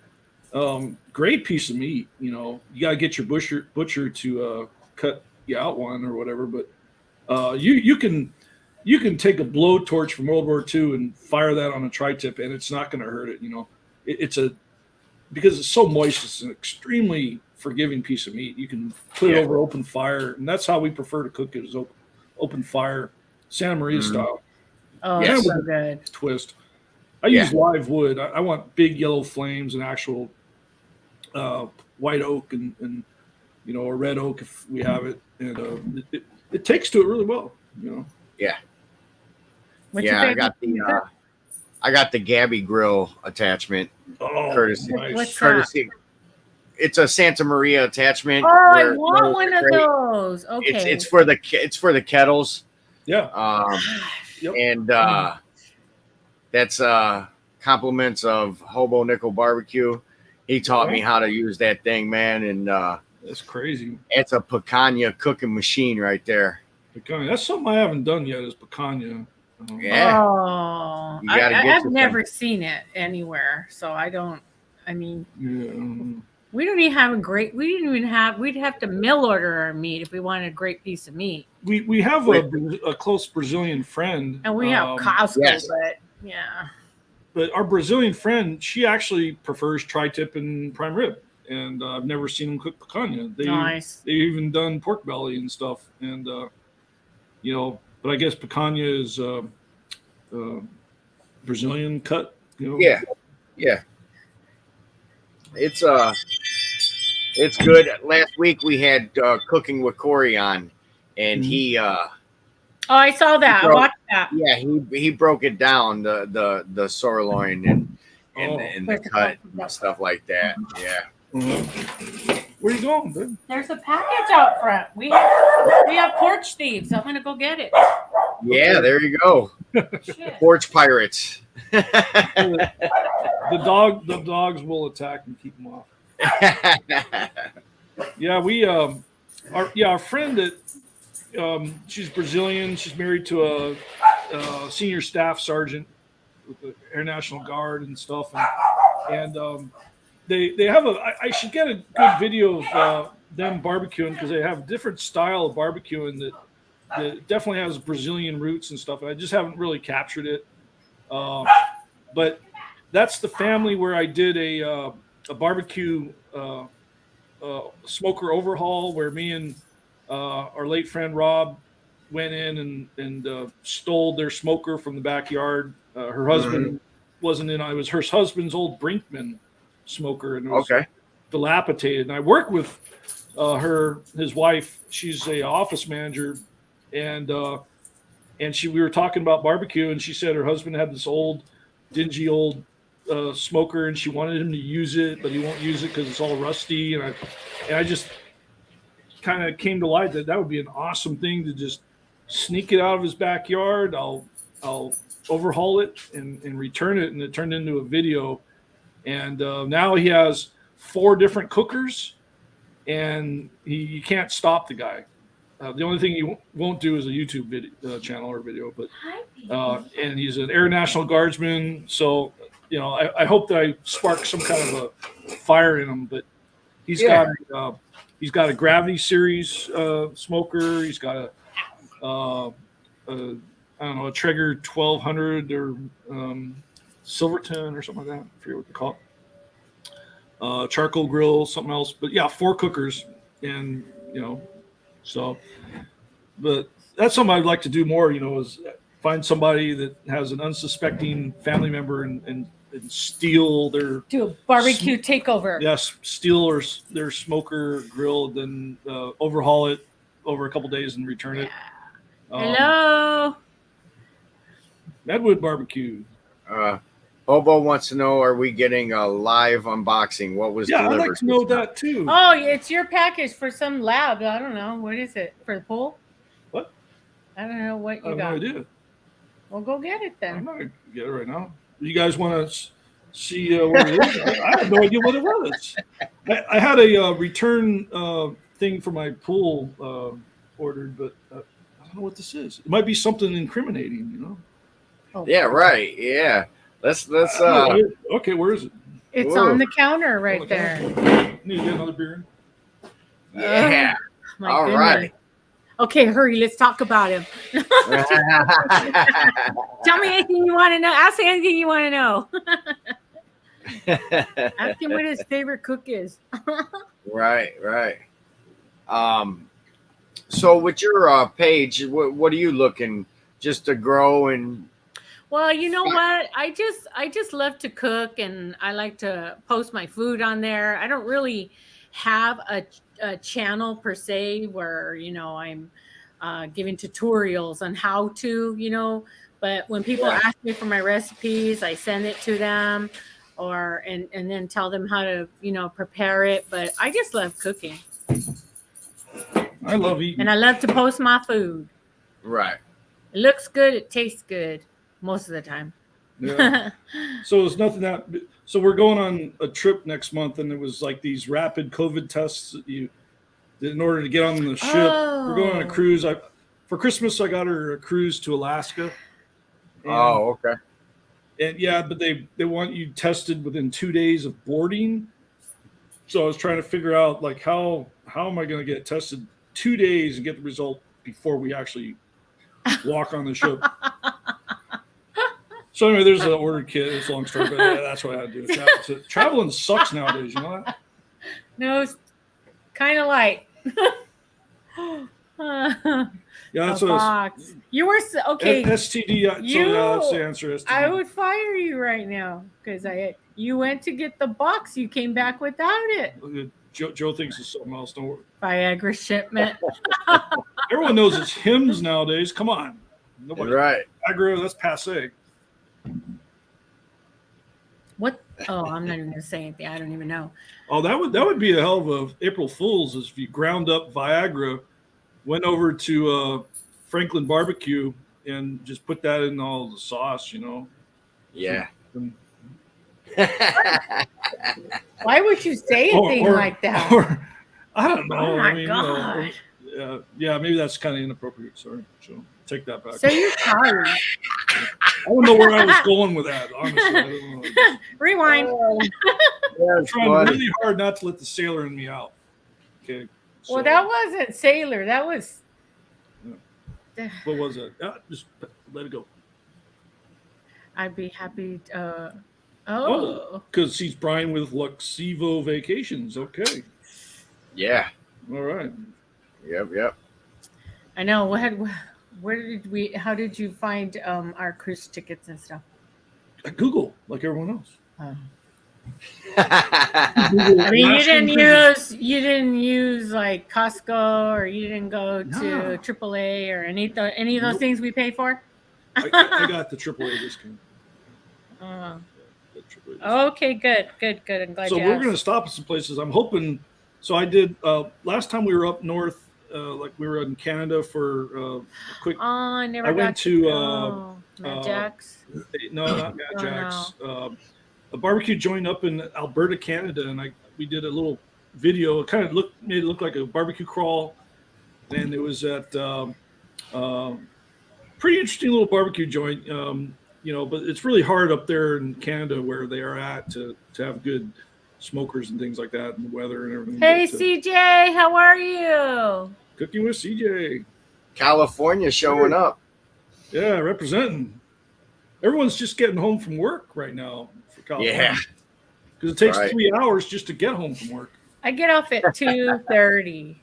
[SPEAKER 2] great piece of meat. You got to get your butcher to cut you out one or whatever. But you can take a blowtorch from World War II and fire that on a tri-tip, and it's not going to hurt it. Because it's so moist, it's an extremely forgiving piece of meat. You can put it over open fire, and that's how we prefer to cook it, is open fire, Santa Maria style.
[SPEAKER 3] Oh, that's so good.
[SPEAKER 2] Twist. I use live wood. I want big yellow flames and actual white oak and or red oak if we have it, and it takes to it really well.
[SPEAKER 1] Yeah.
[SPEAKER 3] What's
[SPEAKER 1] I got the Gabby grill attachment.
[SPEAKER 2] Oh,
[SPEAKER 1] courtesy.
[SPEAKER 2] nice.
[SPEAKER 3] What's
[SPEAKER 1] Courtesy. It's a Santa Maria attachment.
[SPEAKER 3] Oh, I want one of those. Okay.
[SPEAKER 1] It's for the kettles.
[SPEAKER 2] Yeah.
[SPEAKER 1] Yep. And that's compliments of Hobo Nickel Barbecue. He taught me how to use that thing, man, and
[SPEAKER 2] that's crazy.
[SPEAKER 1] It's a picanha cooking machine right there.
[SPEAKER 2] Picanha. That's something I haven't done yet, is picanha.
[SPEAKER 1] Yeah.
[SPEAKER 3] Oh, I've never seen it anywhere, so I don't. I mean, we don't even have we'd have to mail order our meat if we wanted a great piece of meat.
[SPEAKER 2] We have a close Brazilian friend,
[SPEAKER 3] and we have Costco,
[SPEAKER 2] but our Brazilian friend, she actually prefers tri-tip and prime rib, and I've never seen them cook picanha. They've even done pork belly and stuff, and but I guess picanha is Brazilian cut.
[SPEAKER 1] Yeah. It's it's good. Last week we had cooking with Corey on, and he
[SPEAKER 3] Oh, I saw that. I
[SPEAKER 1] broke,
[SPEAKER 3] watched that.
[SPEAKER 1] yeah, he broke it down, the sirloin and the cut and stuff like that. Yeah.
[SPEAKER 2] Where you going, dude?
[SPEAKER 3] There's a package out front. We have porch thieves. I'm gonna go get it.
[SPEAKER 1] Yeah, there you go.
[SPEAKER 3] Shit.
[SPEAKER 1] Porch pirates.
[SPEAKER 2] The dogs will attack and keep them off. Yeah, our friend that she's Brazilian. She's married to a senior staff sergeant with the Air National Guard and stuff, and they have I should get a good video of them barbecuing, because they have a different style of barbecuing that definitely has Brazilian roots and stuff. And I just haven't really captured it, but that's the family where I did a barbecue smoker overhaul, where me and our late friend Rob went in and stole their smoker from the backyard. Her husband wasn't in. I was her husband's old Brinkman smoker, and it was dilapidated. And I worked with his wife. She's a office manager, and we were talking about barbecue, and she said her husband had this dingy old smoker, and she wanted him to use it, but he won't use it because it's all rusty. And I just kind of came to light that would be an awesome thing to just sneak it out of his backyard. I'll overhaul it and return it, and it turned into a video. And now he has 4 different cookers, and you can't stop the guy. The only thing he won't do is a YouTube video channel or video, but and he's an Air National Guardsman, so I hope that I spark some kind of a fire in him. But he's got a Gravity Series smoker. He's got a Traeger 1200 or Silverton or something like that. I forget what they call it. Charcoal grill, something else. But yeah, 4 cookers, and so. But that's something I'd like to do more. Is find somebody that has an unsuspecting family member and steal their
[SPEAKER 3] barbecue takeover.
[SPEAKER 2] Yes, steal their smoker grill, then overhaul it over a couple days and return it.
[SPEAKER 3] Hello.
[SPEAKER 2] Medwood Barbecue.
[SPEAKER 1] Bobo wants to know: are we getting a live unboxing? What was delivered?
[SPEAKER 2] I'd like to know that too.
[SPEAKER 3] Oh, it's your package for some lab. I don't know. What is it for the pool?
[SPEAKER 2] What?
[SPEAKER 3] I don't know what you got.
[SPEAKER 2] I have no idea.
[SPEAKER 3] Well, go get it then.
[SPEAKER 2] I'm not gonna get it right now. You guys want to see what it is? I have no idea what it was. I had a return thing for my pool ordered, but I don't know what this is. It might be something incriminating,
[SPEAKER 3] Oh,
[SPEAKER 1] yeah, right. Yeah. Let's
[SPEAKER 2] okay, where is it?
[SPEAKER 3] It's on the counter right there.
[SPEAKER 2] Need to get another beer.
[SPEAKER 1] Yeah. All
[SPEAKER 3] goodness.
[SPEAKER 1] right.
[SPEAKER 3] Okay, hurry. Let's talk about him. Tell me anything you want to know. Ask me anything you want to know. Ask him what his favorite cook is.
[SPEAKER 1] Right. So with your page, what are you looking just to grow and?
[SPEAKER 3] Well, you know what? I just love to cook, and I like to post my food on there. I don't really have a channel per se where I'm giving tutorials on how to, but when people ask me for my recipes, I send it to them, and then tell them how to prepare it. But I just love cooking.
[SPEAKER 2] I love eating,
[SPEAKER 3] and I love to post my food.
[SPEAKER 1] Right.
[SPEAKER 3] It looks good. It tastes good. Most of the time.
[SPEAKER 2] Yeah. So it's nothing that. So we're going on a trip next month, and it was like these rapid COVID tests that in order to get on the ship. We're going on a cruise. For Christmas, I got her a cruise to Alaska.
[SPEAKER 1] Okay.
[SPEAKER 2] And but they want you tested within 2 days of boarding. So I was trying to figure out how am I going to get tested 2 days and get the result before we actually walk on the ship. So anyway, there's an ordered kit. It's a long story, but that's what I had to do. Traveling sucks nowadays, you know that?
[SPEAKER 3] No, it's kind of light.
[SPEAKER 2] Yeah, that's
[SPEAKER 3] a
[SPEAKER 2] what
[SPEAKER 3] box. You were okay.
[SPEAKER 2] STD. So yeah, that's the answer. STD.
[SPEAKER 3] I would fire you right now because you went to get the box. You came back without it.
[SPEAKER 2] Joe thinks it's something else. Don't worry.
[SPEAKER 3] Viagra shipment.
[SPEAKER 2] Everyone knows it's Hims nowadays. Come on. Nobody.
[SPEAKER 1] Right.
[SPEAKER 2] Viagra, that's passe.
[SPEAKER 3] What? Oh, I'm not even gonna say anything. I don't even know.
[SPEAKER 2] Oh, that would be a hell of a April Fool's if you ground up Viagra, went over to Franklin Barbecue and just put that in all the sauce, you know.
[SPEAKER 1] Yeah.
[SPEAKER 3] Why would you say a thing like that?
[SPEAKER 2] Or, I don't know.
[SPEAKER 3] Oh my
[SPEAKER 2] I mean,
[SPEAKER 3] God.
[SPEAKER 2] Yeah, maybe that's kind of inappropriate. Sorry, so take that back.
[SPEAKER 3] So you're sorry.
[SPEAKER 2] I don't know where I was going with that. Honestly, I don't know.
[SPEAKER 3] Rewind.
[SPEAKER 2] I'm trying really hard not to let the sailor in me out. Okay. So,
[SPEAKER 3] Well, that wasn't sailor. That was.
[SPEAKER 2] what was it? Just let it go.
[SPEAKER 3] I'd be happy.
[SPEAKER 2] Because he's Brian with Luxivo Vacations. Okay.
[SPEAKER 1] Yeah.
[SPEAKER 2] All right.
[SPEAKER 1] Yep.
[SPEAKER 3] I know. How did you find our cruise tickets and stuff?
[SPEAKER 2] Google, like everyone else.
[SPEAKER 3] I mean, you didn't use like Costco, or you didn't go to AAA or any of those things we pay for.
[SPEAKER 2] I got the AAA discount.
[SPEAKER 3] Okay, good. I'm glad.
[SPEAKER 2] So
[SPEAKER 3] you
[SPEAKER 2] we're
[SPEAKER 3] asked.
[SPEAKER 2] going to stop at some places. I'm hoping. So I did last time we were up north, like we were in Canada for a quick.
[SPEAKER 3] I
[SPEAKER 2] went to
[SPEAKER 3] Mad Jack's.
[SPEAKER 2] No, not Mad Jack's. No. A barbecue joint up in Alberta, Canada, and we did a little video. It kind of made it look like a barbecue crawl, and it was at pretty interesting little barbecue joint. You know, but it's really hard up there in Canada where they are at to have good smokers and things like that, and the weather and everything.
[SPEAKER 3] Hey, CJ, how are you?
[SPEAKER 2] Cooking with CJ.
[SPEAKER 1] California showing up.
[SPEAKER 2] Yeah, representing. Everyone's just getting home from work right now for California.
[SPEAKER 1] Yeah.
[SPEAKER 2] Because it takes 3 hours just to get home from work.
[SPEAKER 3] I get off at 2:30.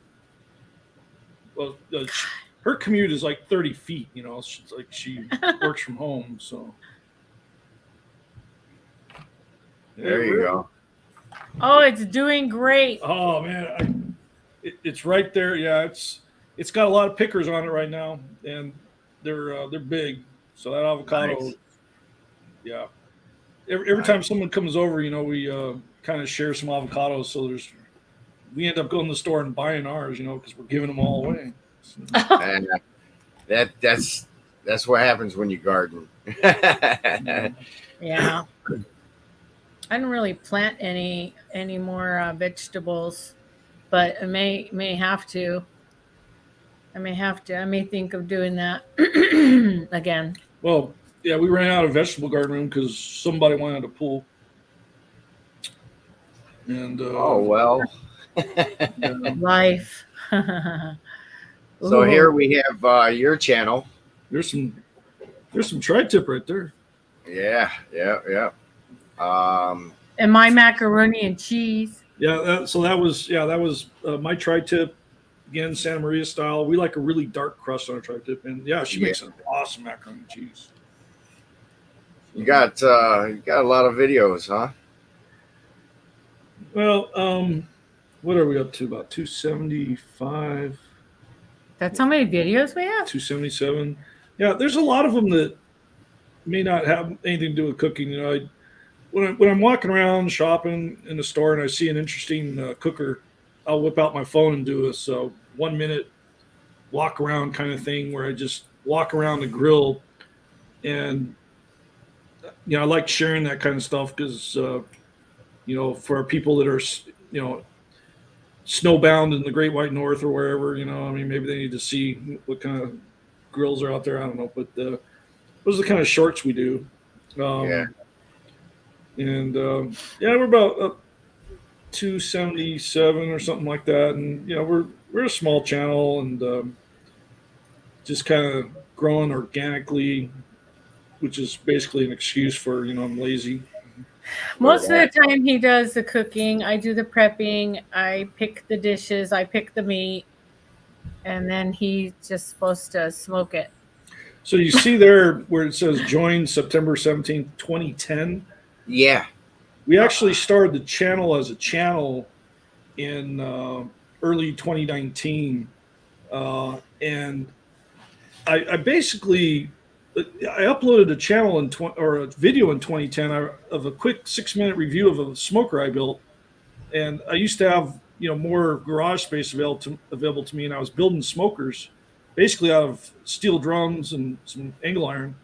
[SPEAKER 2] Well, her commute is like 30 feet, you know. She's like she works from home, so.
[SPEAKER 1] There you go.
[SPEAKER 3] Oh, it's doing great.
[SPEAKER 2] Oh man, it's right there. Yeah, it's got a lot of pickers on it right now, and they're big. So that avocado,
[SPEAKER 1] nice.
[SPEAKER 2] Yeah. Every time someone comes over, you know, we kind of share some avocados. So we end up going to the store and buying ours, you know, because we're giving them all away. So.
[SPEAKER 1] And that's what happens when you garden.
[SPEAKER 3] Yeah. I don't really plant any more vegetables, but I may have to. I may think of doing that again.
[SPEAKER 2] Well, yeah, we ran out of vegetable garden room because somebody wanted a pool. And
[SPEAKER 1] oh well.
[SPEAKER 3] Life.
[SPEAKER 1] So here we have your channel.
[SPEAKER 2] There's some tri-tip right there.
[SPEAKER 1] Yeah.
[SPEAKER 3] And my macaroni and cheese.
[SPEAKER 2] Yeah, that was my tri-tip. Again, Santa Maria style. We like a really dark crust on a tri-tip, and she makes an awesome macaroni and cheese.
[SPEAKER 1] You got a lot of videos, huh?
[SPEAKER 2] Well, what are we up to? About 275.
[SPEAKER 3] That's how many videos we have?
[SPEAKER 2] 277. Yeah, there's a lot of them that may not have anything to do with cooking. You know, when I'm walking around shopping in the store and I see an interesting cooker, I'll whip out my phone and do a 1 minute walk around kind of thing where I just walk around the grill. And, you know, I like sharing that kind of stuff because, you know, for people that are, you know, snowbound in the Great White North or wherever, you know, I mean, maybe they need to see what kind of grills are out there. I don't know. But those are the kind of shorts we do. And, we're about 277 or something like that, and you know we're a small channel and just kind of growing organically, which is basically an excuse for, you know, I'm lazy.
[SPEAKER 3] Most of the time he does the cooking, I do the prepping, I pick the dishes, I pick the meat, and then he's just supposed to smoke it.
[SPEAKER 2] So you see there where it says join September 17th, 2010.
[SPEAKER 1] Yeah.
[SPEAKER 2] We actually started the channel as a channel in early 2019. And I basically I uploaded a channel or a video in 2010 of a quick 6-minute review of a smoker I built. And I used to have more garage space available to me, and I was building smokers basically out of steel drums and some angle iron,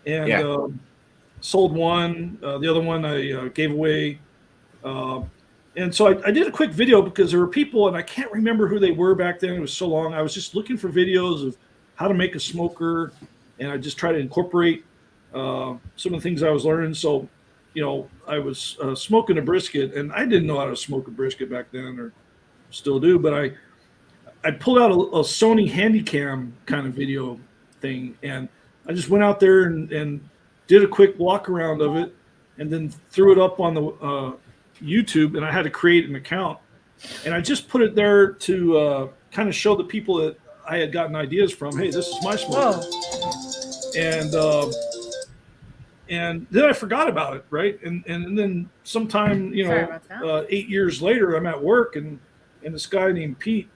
[SPEAKER 2] and sold one. The other one I gave away. And so I did a quick video because there were people, and I can't remember who they were back then. It was so long. I was just looking for videos of how to make a smoker, and I just try to incorporate some of the things I was learning. So, I was smoking a brisket, and I didn't know how to smoke a brisket back then, or still do. But I pulled out a Sony Handycam kind of video thing, and I just went out there and did a quick walk around of it, and then threw it up on the YouTube, and I had to create an account, and I just put it there to kind of show the people that I had gotten ideas from. Hey, this is my smoker. And then I forgot about it, right? And then sometime 8 years later, I'm at work, and this guy named Pete,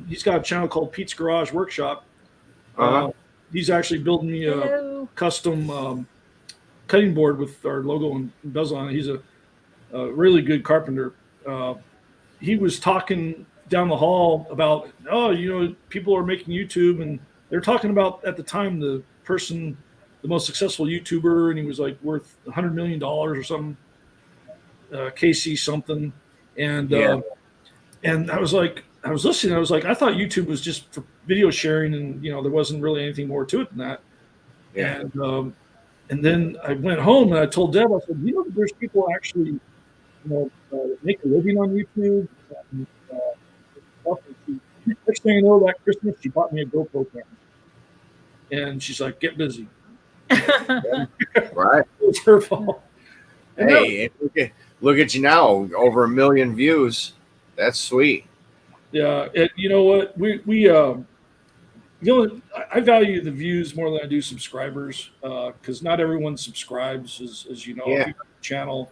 [SPEAKER 2] he's got a channel called Pete's Garage Workshop. He's actually building me a custom cutting board with our logo and bezel on it. He's a really good carpenter. He was talking down the hall about, people are making YouTube, and they're talking about at the time the most successful YouTuber, and he was like worth $100 million or something, KC something. And and I was listening. I was like, I thought YouTube was just for video sharing, and there wasn't really anything more to it than that.
[SPEAKER 1] Yeah.
[SPEAKER 2] And then I went home and I told Deb, I said, there's people actually make a living on YouTube. And, next thing you know, that Christmas, she bought me a GoPro camera. And she's like, get busy.
[SPEAKER 1] Right.
[SPEAKER 2] It was her fault.
[SPEAKER 1] Hey, look at you now, over 1 million views. That's sweet.
[SPEAKER 2] Yeah. And you know what? I value the views more than I do subscribers, because not everyone subscribes, as you know.
[SPEAKER 1] Yeah.
[SPEAKER 2] If you have a channel,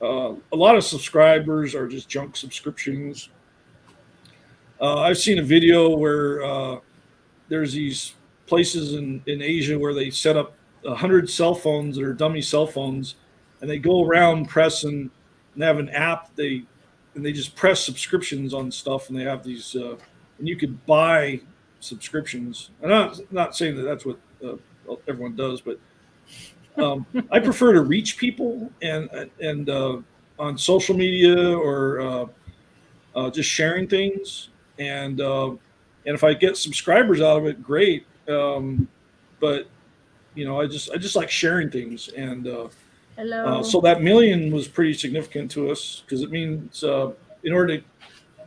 [SPEAKER 2] a lot of subscribers are just junk subscriptions. I've seen a video where there's these places in Asia where they set up 100 cell phones that are dummy cell phones, and they go around pressing, and they have an app. They just press subscriptions on stuff, and they have these, and you could buy subscriptions. I'm not saying that that's what everyone does, but I prefer to reach people and on social media, or just sharing things, and if I get subscribers out of it, great. But I just like sharing things, and so that 1 million was pretty significant to us, because it means in order to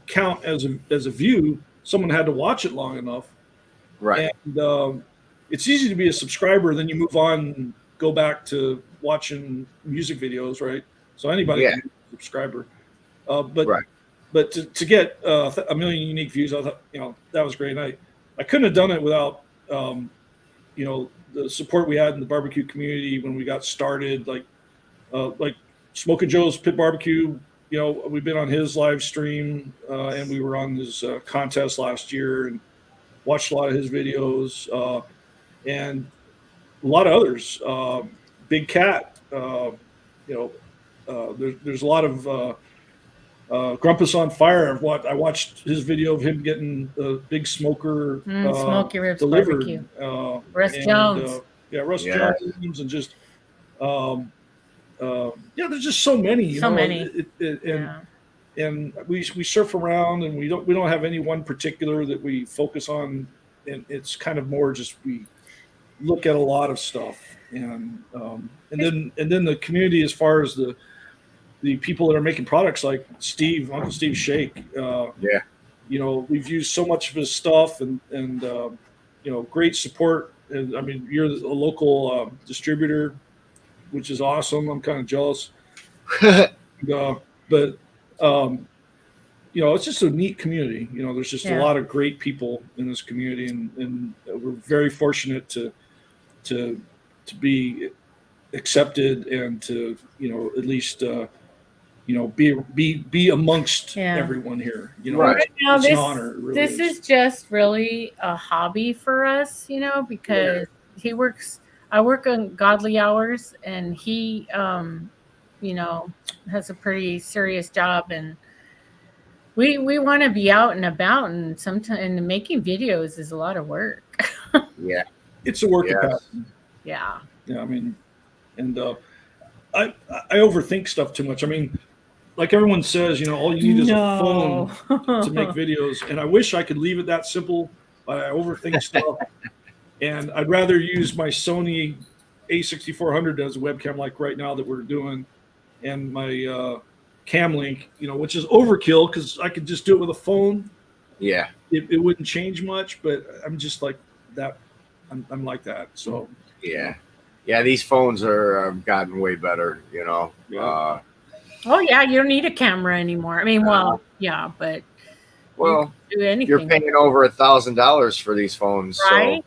[SPEAKER 2] count as a view, someone had to watch it long enough.
[SPEAKER 1] Right.
[SPEAKER 2] And it's easy to be a subscriber, then you move on and go back to watching music videos, right? So anybody can be a subscriber. But to get 1 million unique views, I thought, that was great. And I couldn't have done it without the support we had in the barbecue community when we got started, like Smokin' Joe's Pit Barbecue. We've been on his live stream, and we were on his contest last year and watched a lot of his videos, and a lot of others. Big Cat, there's a lot of Grumpus on Fire. I watched his video of him getting the big smoker
[SPEAKER 3] Smoky Ribs
[SPEAKER 2] delivered.
[SPEAKER 3] Barbecue. Russ Jones.
[SPEAKER 2] Russ Jones, and just there's just so many. And we surf around, and we don't have any one particular that we focus on, and it's kind of more just we look at a lot of stuff, and then the community, as far as the people that are making products, like Uncle Steve Shake. We've used so much of his stuff, and great support. And I mean, you're a local distributor, which is awesome. I'm kind of jealous. But it's just a neat community. There's just a lot of great people in this community, and we're very fortunate to be accepted and to at least be amongst everyone here.
[SPEAKER 3] Right now,
[SPEAKER 2] it's an honor. It really
[SPEAKER 3] this is just really a hobby for us, because I work on godly hours, and he has a pretty serious job, and we want to be out and about, and sometimes and making videos is a lot of work.
[SPEAKER 1] Yeah,
[SPEAKER 2] it's a work of passion.
[SPEAKER 3] Yeah.
[SPEAKER 2] I mean, and I overthink stuff too much. I mean, like everyone says, all you need is a phone to make videos, and I wish I could leave it that simple, but I overthink stuff. And I'd rather use my Sony A6400 as a webcam, like right now that we're doing, and my Cam Link, which is overkill because I could just do it with a phone.
[SPEAKER 1] Yeah,
[SPEAKER 2] it wouldn't change much, but I'm just like that. I'm like that. So
[SPEAKER 1] yeah. These phones have gotten way better.
[SPEAKER 2] Yeah.
[SPEAKER 3] Oh yeah, you don't need a camera anymore. I mean, but
[SPEAKER 1] well,
[SPEAKER 3] you do anything.
[SPEAKER 1] You're paying over $1,000 for these phones,
[SPEAKER 3] right?
[SPEAKER 1] So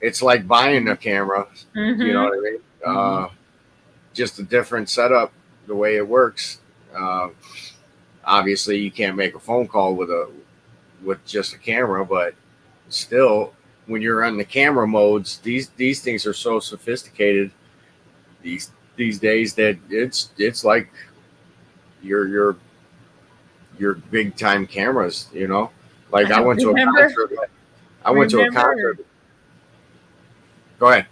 [SPEAKER 1] it's like buying a camera.
[SPEAKER 3] Mm-hmm.
[SPEAKER 1] You know what I mean? Just a different setup, the way it works. Obviously, you can't make a phone call with just a camera, but still, when you're on the camera modes, these things are so sophisticated these days that it's like your big time cameras. Like I went to a concert. I went to a concert. Go ahead.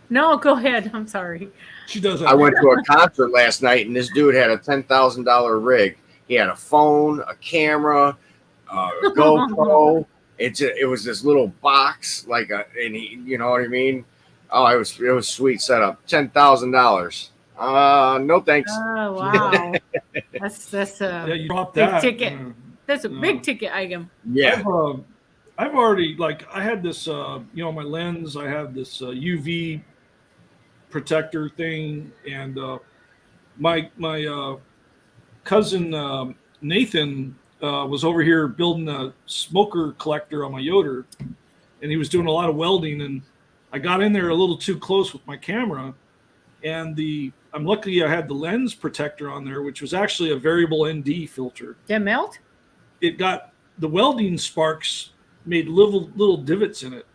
[SPEAKER 3] No, go ahead. I'm sorry.
[SPEAKER 2] She does.
[SPEAKER 1] I went to a concert last night, and this dude had a $10,000 rig. He had a phone, a camera, a GoPro. It was this little box, and he, you know what I mean? Oh, it was sweet setup. $10,000. No thanks.
[SPEAKER 3] Oh wow, that's a
[SPEAKER 2] you dropped
[SPEAKER 3] big
[SPEAKER 2] that.
[SPEAKER 3] ticket. That's a big ticket item.
[SPEAKER 1] Yeah.
[SPEAKER 2] I've already I had this my lens. I have this UV protector thing, and my cousin Nathan was over here building a smoker collector on my Yoder, and he was doing a lot of welding, and I got in there a little too close with my camera, and I'm lucky I had the lens protector on there, which was actually a variable ND filter.
[SPEAKER 3] Did it melt?
[SPEAKER 2] It got the welding sparks made little divots in it.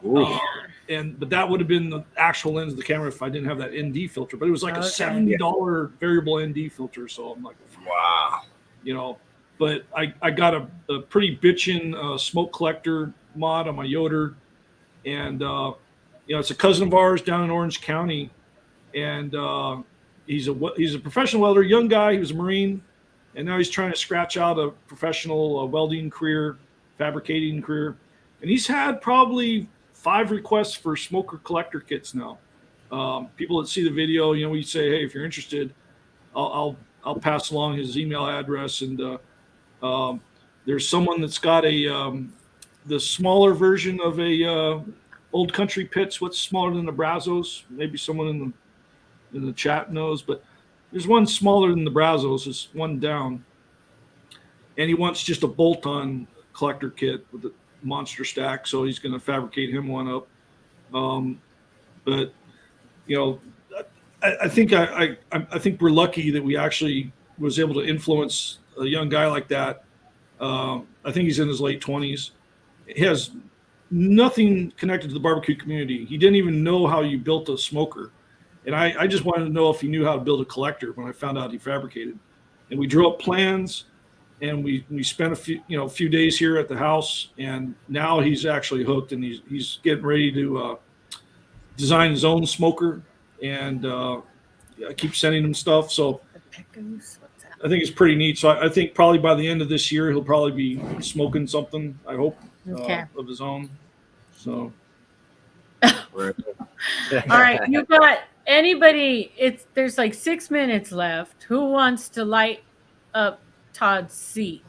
[SPEAKER 2] But that would have been the actual lens of the camera if I didn't have that ND filter. But it was like a $70 variable ND filter. So I'm like, wow, But I got a pretty bitchin' smoke collector mod on my Yoder, and it's a cousin of ours down in Orange County, and he's a professional welder, young guy. He was a Marine, and now he's trying to scratch out a professional welding career, fabricating career, and he's had probably 5 requests for smoker collector kits now. People that see the video, we say, hey, if you're interested, I'll pass along his email address, and there's someone that's got the smaller version of a Old Country Pits. What's smaller than the Brazos? Maybe someone in the chat knows, but there's one smaller than the Brazos. It's one down, and he wants just a bolt-on collector kit with a monster stack, so he's going to fabricate him one up. But I think I think we're lucky that we actually was able to influence a young guy like that. I think he's in his late 20s. He has nothing connected to the barbecue community. He didn't even know how you built a smoker, and I just wanted to know if he knew how to build a collector when I found out he fabricated. And we drew up plans, and we spent a few days here at the house, and now he's actually hooked, and he's getting ready to design his own smoker, and I keep sending him stuff. So I think it's pretty neat. So I think probably by the end of this year, he'll probably be smoking something, I hope, of his own. So.
[SPEAKER 3] All right. You got anybody, there's like 6 minutes left. Who wants to light up Todd's seat?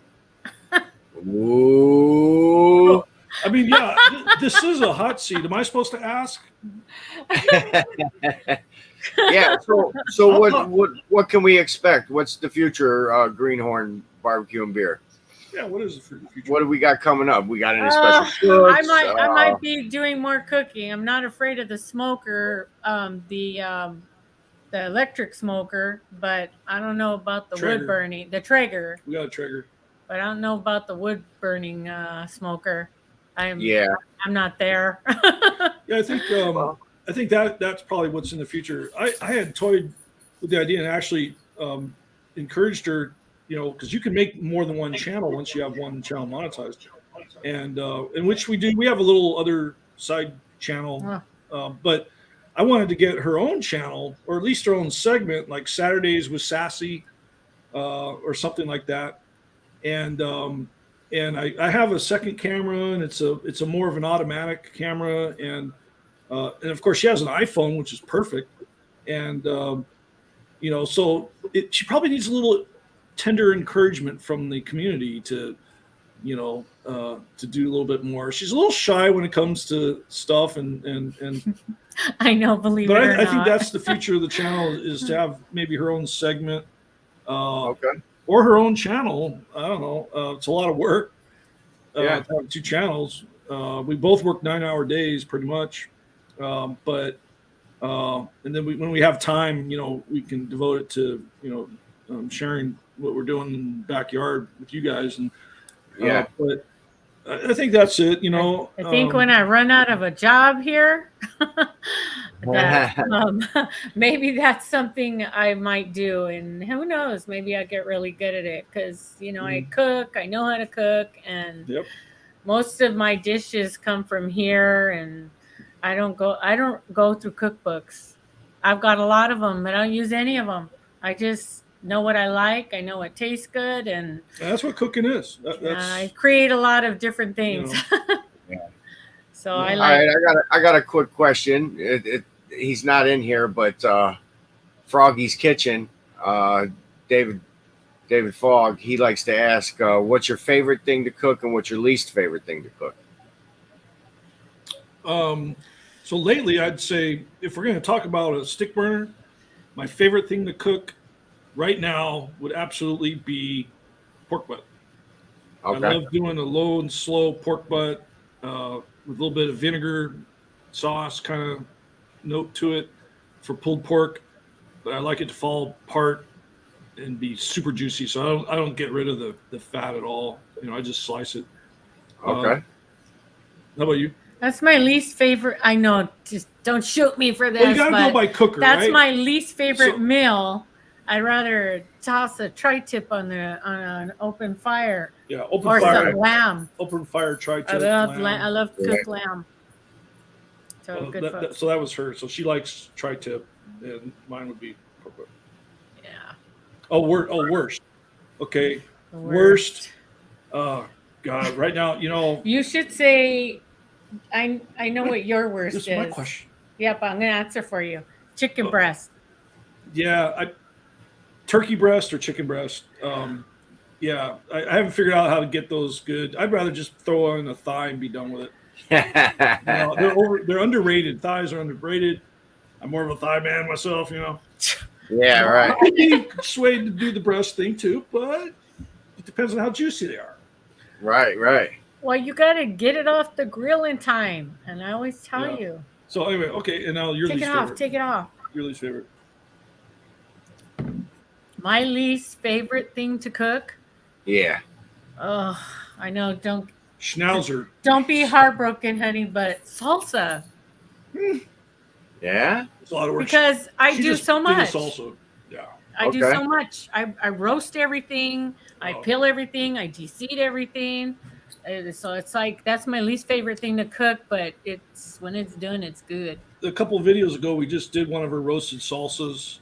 [SPEAKER 1] Ooh.
[SPEAKER 2] I mean, yeah, this is a hot seat. Am I supposed to ask?
[SPEAKER 1] Yeah. So what can we expect? What's the future Greenhorn barbecue and beer?
[SPEAKER 2] Yeah, what is it for the future?
[SPEAKER 1] What do we got coming up? We got any special cooks?
[SPEAKER 3] I might be doing more cooking. I'm not afraid of the smoker, the electric smoker, but I don't know about the
[SPEAKER 2] Traeger.
[SPEAKER 3] wood burning, the Traeger.
[SPEAKER 2] We got a Traeger.
[SPEAKER 3] But I don't know about the wood burning smoker. I'm not there.
[SPEAKER 2] Yeah, I think that's probably what's in the future. I had toyed with the idea and actually encouraged her, because you can make more than one channel once you have one channel monetized, and in which we do. We have a little other side channel, but I wanted to get her own channel, or at least her own segment, like Saturdays with Sassy, or something like that. And I have a second camera, and it's a more of an automatic camera, and of course she has an iPhone, which is perfect, and so she probably needs a little tender encouragement from the community to do a little bit more. She's a little shy when it comes to stuff, and
[SPEAKER 3] I know, believe it or not.
[SPEAKER 2] I think that's the future of the channel, is to have maybe her own segment, or her own channel. I don't know. It's a lot of work. To have two channels. We both work 9-hour days pretty much, but and then when we have time, we can devote it to sharing what we're doing in the backyard with you guys, and but I think that's it.
[SPEAKER 3] I think when I run out of a job here, that, maybe that's something I might do, and who knows, maybe I get really good at it, because I cook, I know how to cook, and most of my dishes come from here, and I don't go through cookbooks. I've got a lot of them, but I don't use any of them. I just know what I like. I know what tastes good, and
[SPEAKER 2] that's what cooking is.
[SPEAKER 3] I create a lot of different things. So I like.
[SPEAKER 1] All right, I got a quick question. He's not in here, but Froggy's Kitchen, David Fogg, he likes to ask, what's your favorite thing to cook and what's your least favorite thing to cook?
[SPEAKER 2] So lately, I'd say, if we're going to talk about a stick burner, my favorite thing to cook right now would absolutely be pork butt. Okay. I love doing a low and slow pork butt with a little bit of vinegar, sauce kind of note to it for pulled pork, but I like it to fall apart and be super juicy. So I don't get rid of the fat at all. I just slice it.
[SPEAKER 1] Okay.
[SPEAKER 2] How about you?
[SPEAKER 3] That's my least favorite. I know, just don't shoot me for this.
[SPEAKER 2] Well, you gotta go by cooker.
[SPEAKER 3] That's
[SPEAKER 2] right?
[SPEAKER 3] my least favorite meal. I'd rather toss a tri-tip on an open fire.
[SPEAKER 2] Yeah, open
[SPEAKER 3] or
[SPEAKER 2] fire.
[SPEAKER 3] Or some lamb.
[SPEAKER 2] Open fire tri-tip.
[SPEAKER 3] I love cooked lamb. So
[SPEAKER 2] so that was her. So she likes tri-tip, and mine would be pork butt.
[SPEAKER 3] Yeah.
[SPEAKER 2] Worst. Okay. Worst. God, right now,
[SPEAKER 3] You should say, I know what your worst is.
[SPEAKER 2] This is my question.
[SPEAKER 3] Yep, I'm going to answer for you. Chicken breast.
[SPEAKER 2] Yeah, turkey breast or chicken breast. Yeah, I haven't figured out how to get those good. I'd rather just throw in a thigh and be done with it. They're underrated. Thighs are underrated. I'm more of a thigh man myself,
[SPEAKER 1] Yeah, right.
[SPEAKER 2] I'd be swayed to do the breast thing too, but it depends on how juicy they are.
[SPEAKER 1] Right.
[SPEAKER 3] Well, you got to get it off the grill in time, and I always tell you.
[SPEAKER 2] So anyway, okay, and now your least favorite.
[SPEAKER 3] Take it off.
[SPEAKER 2] Your least favorite.
[SPEAKER 3] My least favorite thing to cook?
[SPEAKER 1] Yeah.
[SPEAKER 3] Oh, I know.
[SPEAKER 2] Schnauzer.
[SPEAKER 3] Don't be heartbroken, honey, but salsa.
[SPEAKER 1] Yeah?
[SPEAKER 2] It's a lot of work.
[SPEAKER 3] Because I do so much.
[SPEAKER 2] Salsa. Yeah.
[SPEAKER 3] I do so much. I roast everything. I peel everything. I de-seed everything. So it's like, that's my least favorite thing to cook, but when it's done, it's good.
[SPEAKER 2] A couple of videos ago, we just did one of her roasted salsas.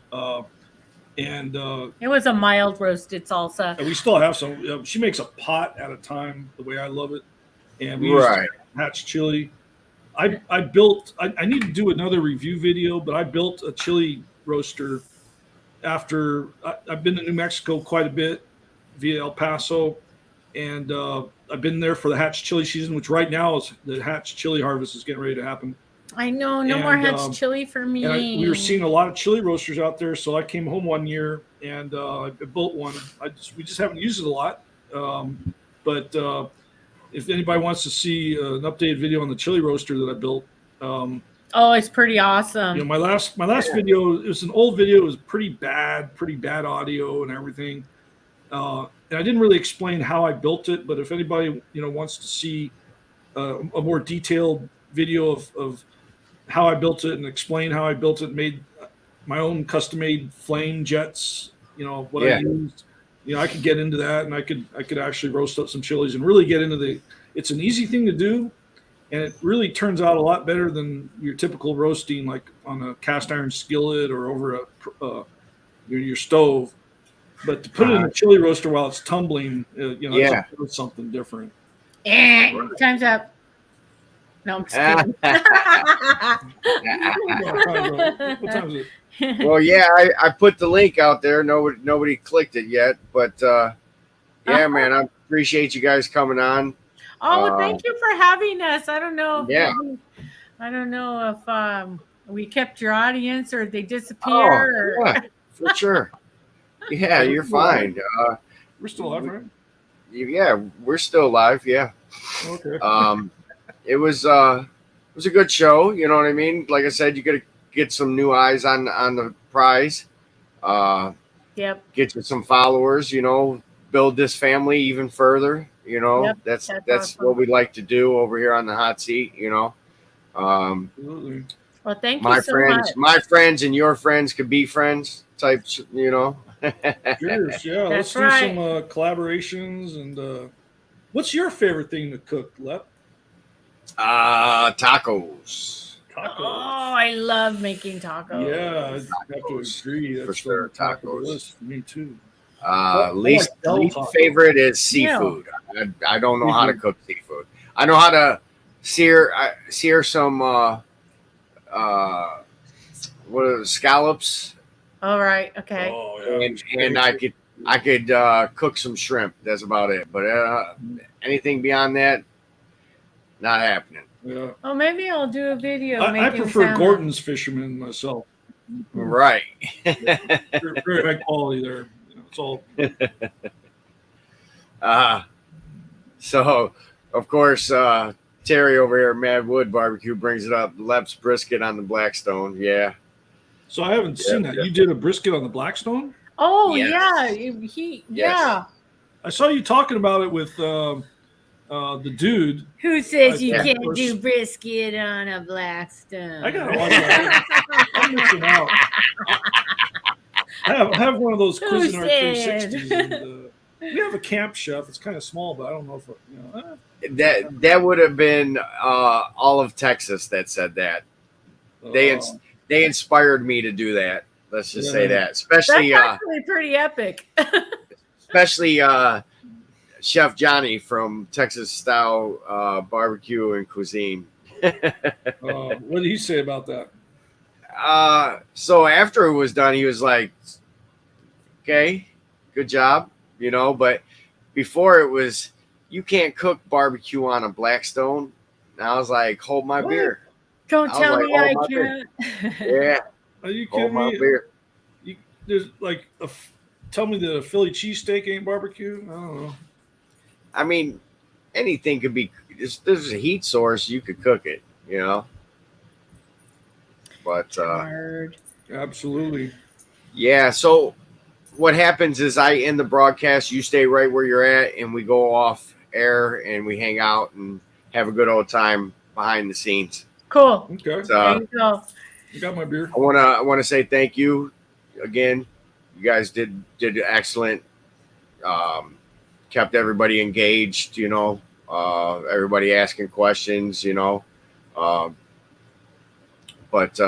[SPEAKER 2] And
[SPEAKER 3] it was a mild roasted salsa.
[SPEAKER 2] And we still have some. She makes a pot at a time, the way I love it. And we use hatch chili. I need to do another review video, but I built a chili roaster after I've been to New Mexico quite a bit via El Paso, and I've been there for the hatch chili season, which right now is the hatch chili harvest is getting ready to happen.
[SPEAKER 3] I know, no more hatch chili for me.
[SPEAKER 2] We were seeing a lot of chili roasters out there, so I came home one year and I built one. We just haven't used it a lot, but But if anybody wants to see an updated video on the chili roaster that I built,
[SPEAKER 3] Oh, it's pretty awesome.
[SPEAKER 2] my last video, it was an old video. It was pretty bad audio and everything. And I didn't really explain how I built it, but if anybody wants to see a more detailed video of how I built it and explain how I built it, made my own custom-made flame jets, what I used, I could get into that, and I could actually roast up some chilies and really get into it's an easy thing to do, and it really turns out a lot better than your typical roasting, like on a cast iron skillet or over your stove. But to put it in a chili roaster while it's tumbling, it's something different.
[SPEAKER 3] Time's up. No, I'm just kidding.
[SPEAKER 2] What time is it?
[SPEAKER 1] Well, yeah, I put the link out there. Nobody clicked it yet, but yeah, man, I appreciate you guys coming on.
[SPEAKER 3] Oh, well, thank you for having us. I don't know. I don't know if we kept your audience or they disappear.
[SPEAKER 1] Yeah, for sure. Yeah, you're fine.
[SPEAKER 2] We're still alive, right?
[SPEAKER 1] Yeah, we're still alive. Yeah.
[SPEAKER 2] Okay.
[SPEAKER 1] It was a good show. You know what I mean? Like I said, you got to get some new eyes on the prize.
[SPEAKER 3] Yep.
[SPEAKER 1] Get you some followers. Build this family even further.
[SPEAKER 3] Yep,
[SPEAKER 1] that's
[SPEAKER 3] awesome.
[SPEAKER 1] what we like to do over here on the hot seat.
[SPEAKER 2] Absolutely.
[SPEAKER 3] Well, thank you so much.
[SPEAKER 1] My friends and your friends could be friends. Type.
[SPEAKER 2] Cheers. Yeah. Let's do some collaborations. And what's your favorite thing to cook, Lep?
[SPEAKER 1] Tacos.
[SPEAKER 3] Oh, I love making tacos.
[SPEAKER 2] Yeah, I have to agree. That's
[SPEAKER 1] for sure. Tacos.
[SPEAKER 2] List for me too.
[SPEAKER 1] Least favorite is seafood. I don't know how to cook seafood. I know how to sear some what are scallops.
[SPEAKER 3] All right. Okay.
[SPEAKER 2] Oh, yeah.
[SPEAKER 1] And I could cook some shrimp. That's about it. But anything beyond that, not happening.
[SPEAKER 2] Yeah.
[SPEAKER 3] Oh, maybe I'll do a video.
[SPEAKER 2] I prefer salmon. Gordon's fisherman myself.
[SPEAKER 1] Right.
[SPEAKER 2] Very high quality there. It's all.
[SPEAKER 1] So, of course, Terry over here at Mad Wood Barbecue brings it up. Lep's brisket on the Blackstone. Yeah.
[SPEAKER 2] So I haven't seen that. You did a brisket on the Blackstone?
[SPEAKER 3] Oh,
[SPEAKER 1] yes.
[SPEAKER 3] Yeah.
[SPEAKER 1] Yes.
[SPEAKER 2] I saw you talking about it with the dude.
[SPEAKER 3] Who says you can't do brisket on a Blackstone?
[SPEAKER 2] I gotta watch that. I'm missing out. I have one of those Cuisinart 360s. And, we have a camp chef. It's kind of small, but I don't know if
[SPEAKER 1] that would have been all of Texas that said that. They inspired me to do that. Let's just say that, especially
[SPEAKER 3] that's actually pretty epic.
[SPEAKER 1] Especially Chef Johnny from Texas Style Barbecue and Cuisine.
[SPEAKER 2] What did he say about that?
[SPEAKER 1] So after it was done, he was like, "Okay, good job," But before it was, "You can't cook barbecue on a Blackstone." And I was like, "Hold my beer."
[SPEAKER 3] Don't tell me I can't.
[SPEAKER 1] Yeah.
[SPEAKER 2] Are you kidding me?
[SPEAKER 1] Beer.
[SPEAKER 2] There's like tell me that a Philly cheesesteak ain't barbecue? I don't know.
[SPEAKER 1] I mean, anything could be. There's a heat source. You could cook it, But
[SPEAKER 2] absolutely.
[SPEAKER 1] Yeah. So what happens is I end the broadcast. You stay right where you're at, and we go off air and we hang out and have a good old time behind the scenes.
[SPEAKER 3] Cool.
[SPEAKER 2] Okay.
[SPEAKER 3] There you go.
[SPEAKER 2] You got my beer.
[SPEAKER 1] I wanna say thank you again. You guys did excellent. Kept everybody engaged. Everybody asking questions. But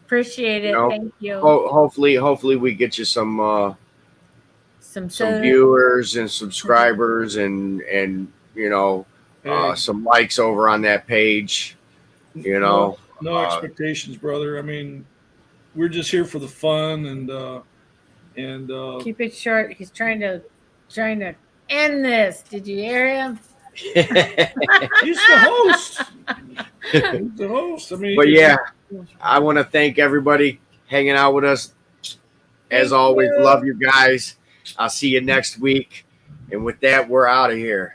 [SPEAKER 3] appreciate it. Thank you.
[SPEAKER 1] Hopefully we get you some viewers and subscribers and some likes over on that page.
[SPEAKER 2] No expectations, brother. I mean, we're just here for the fun and
[SPEAKER 3] keep it short. He's trying to end this. Did you hear him?
[SPEAKER 2] He's the host. He's the host. I mean,
[SPEAKER 1] but yeah, I want to thank everybody hanging out with us. As always, love you guys. I'll see you next week. And with that, we're out of here.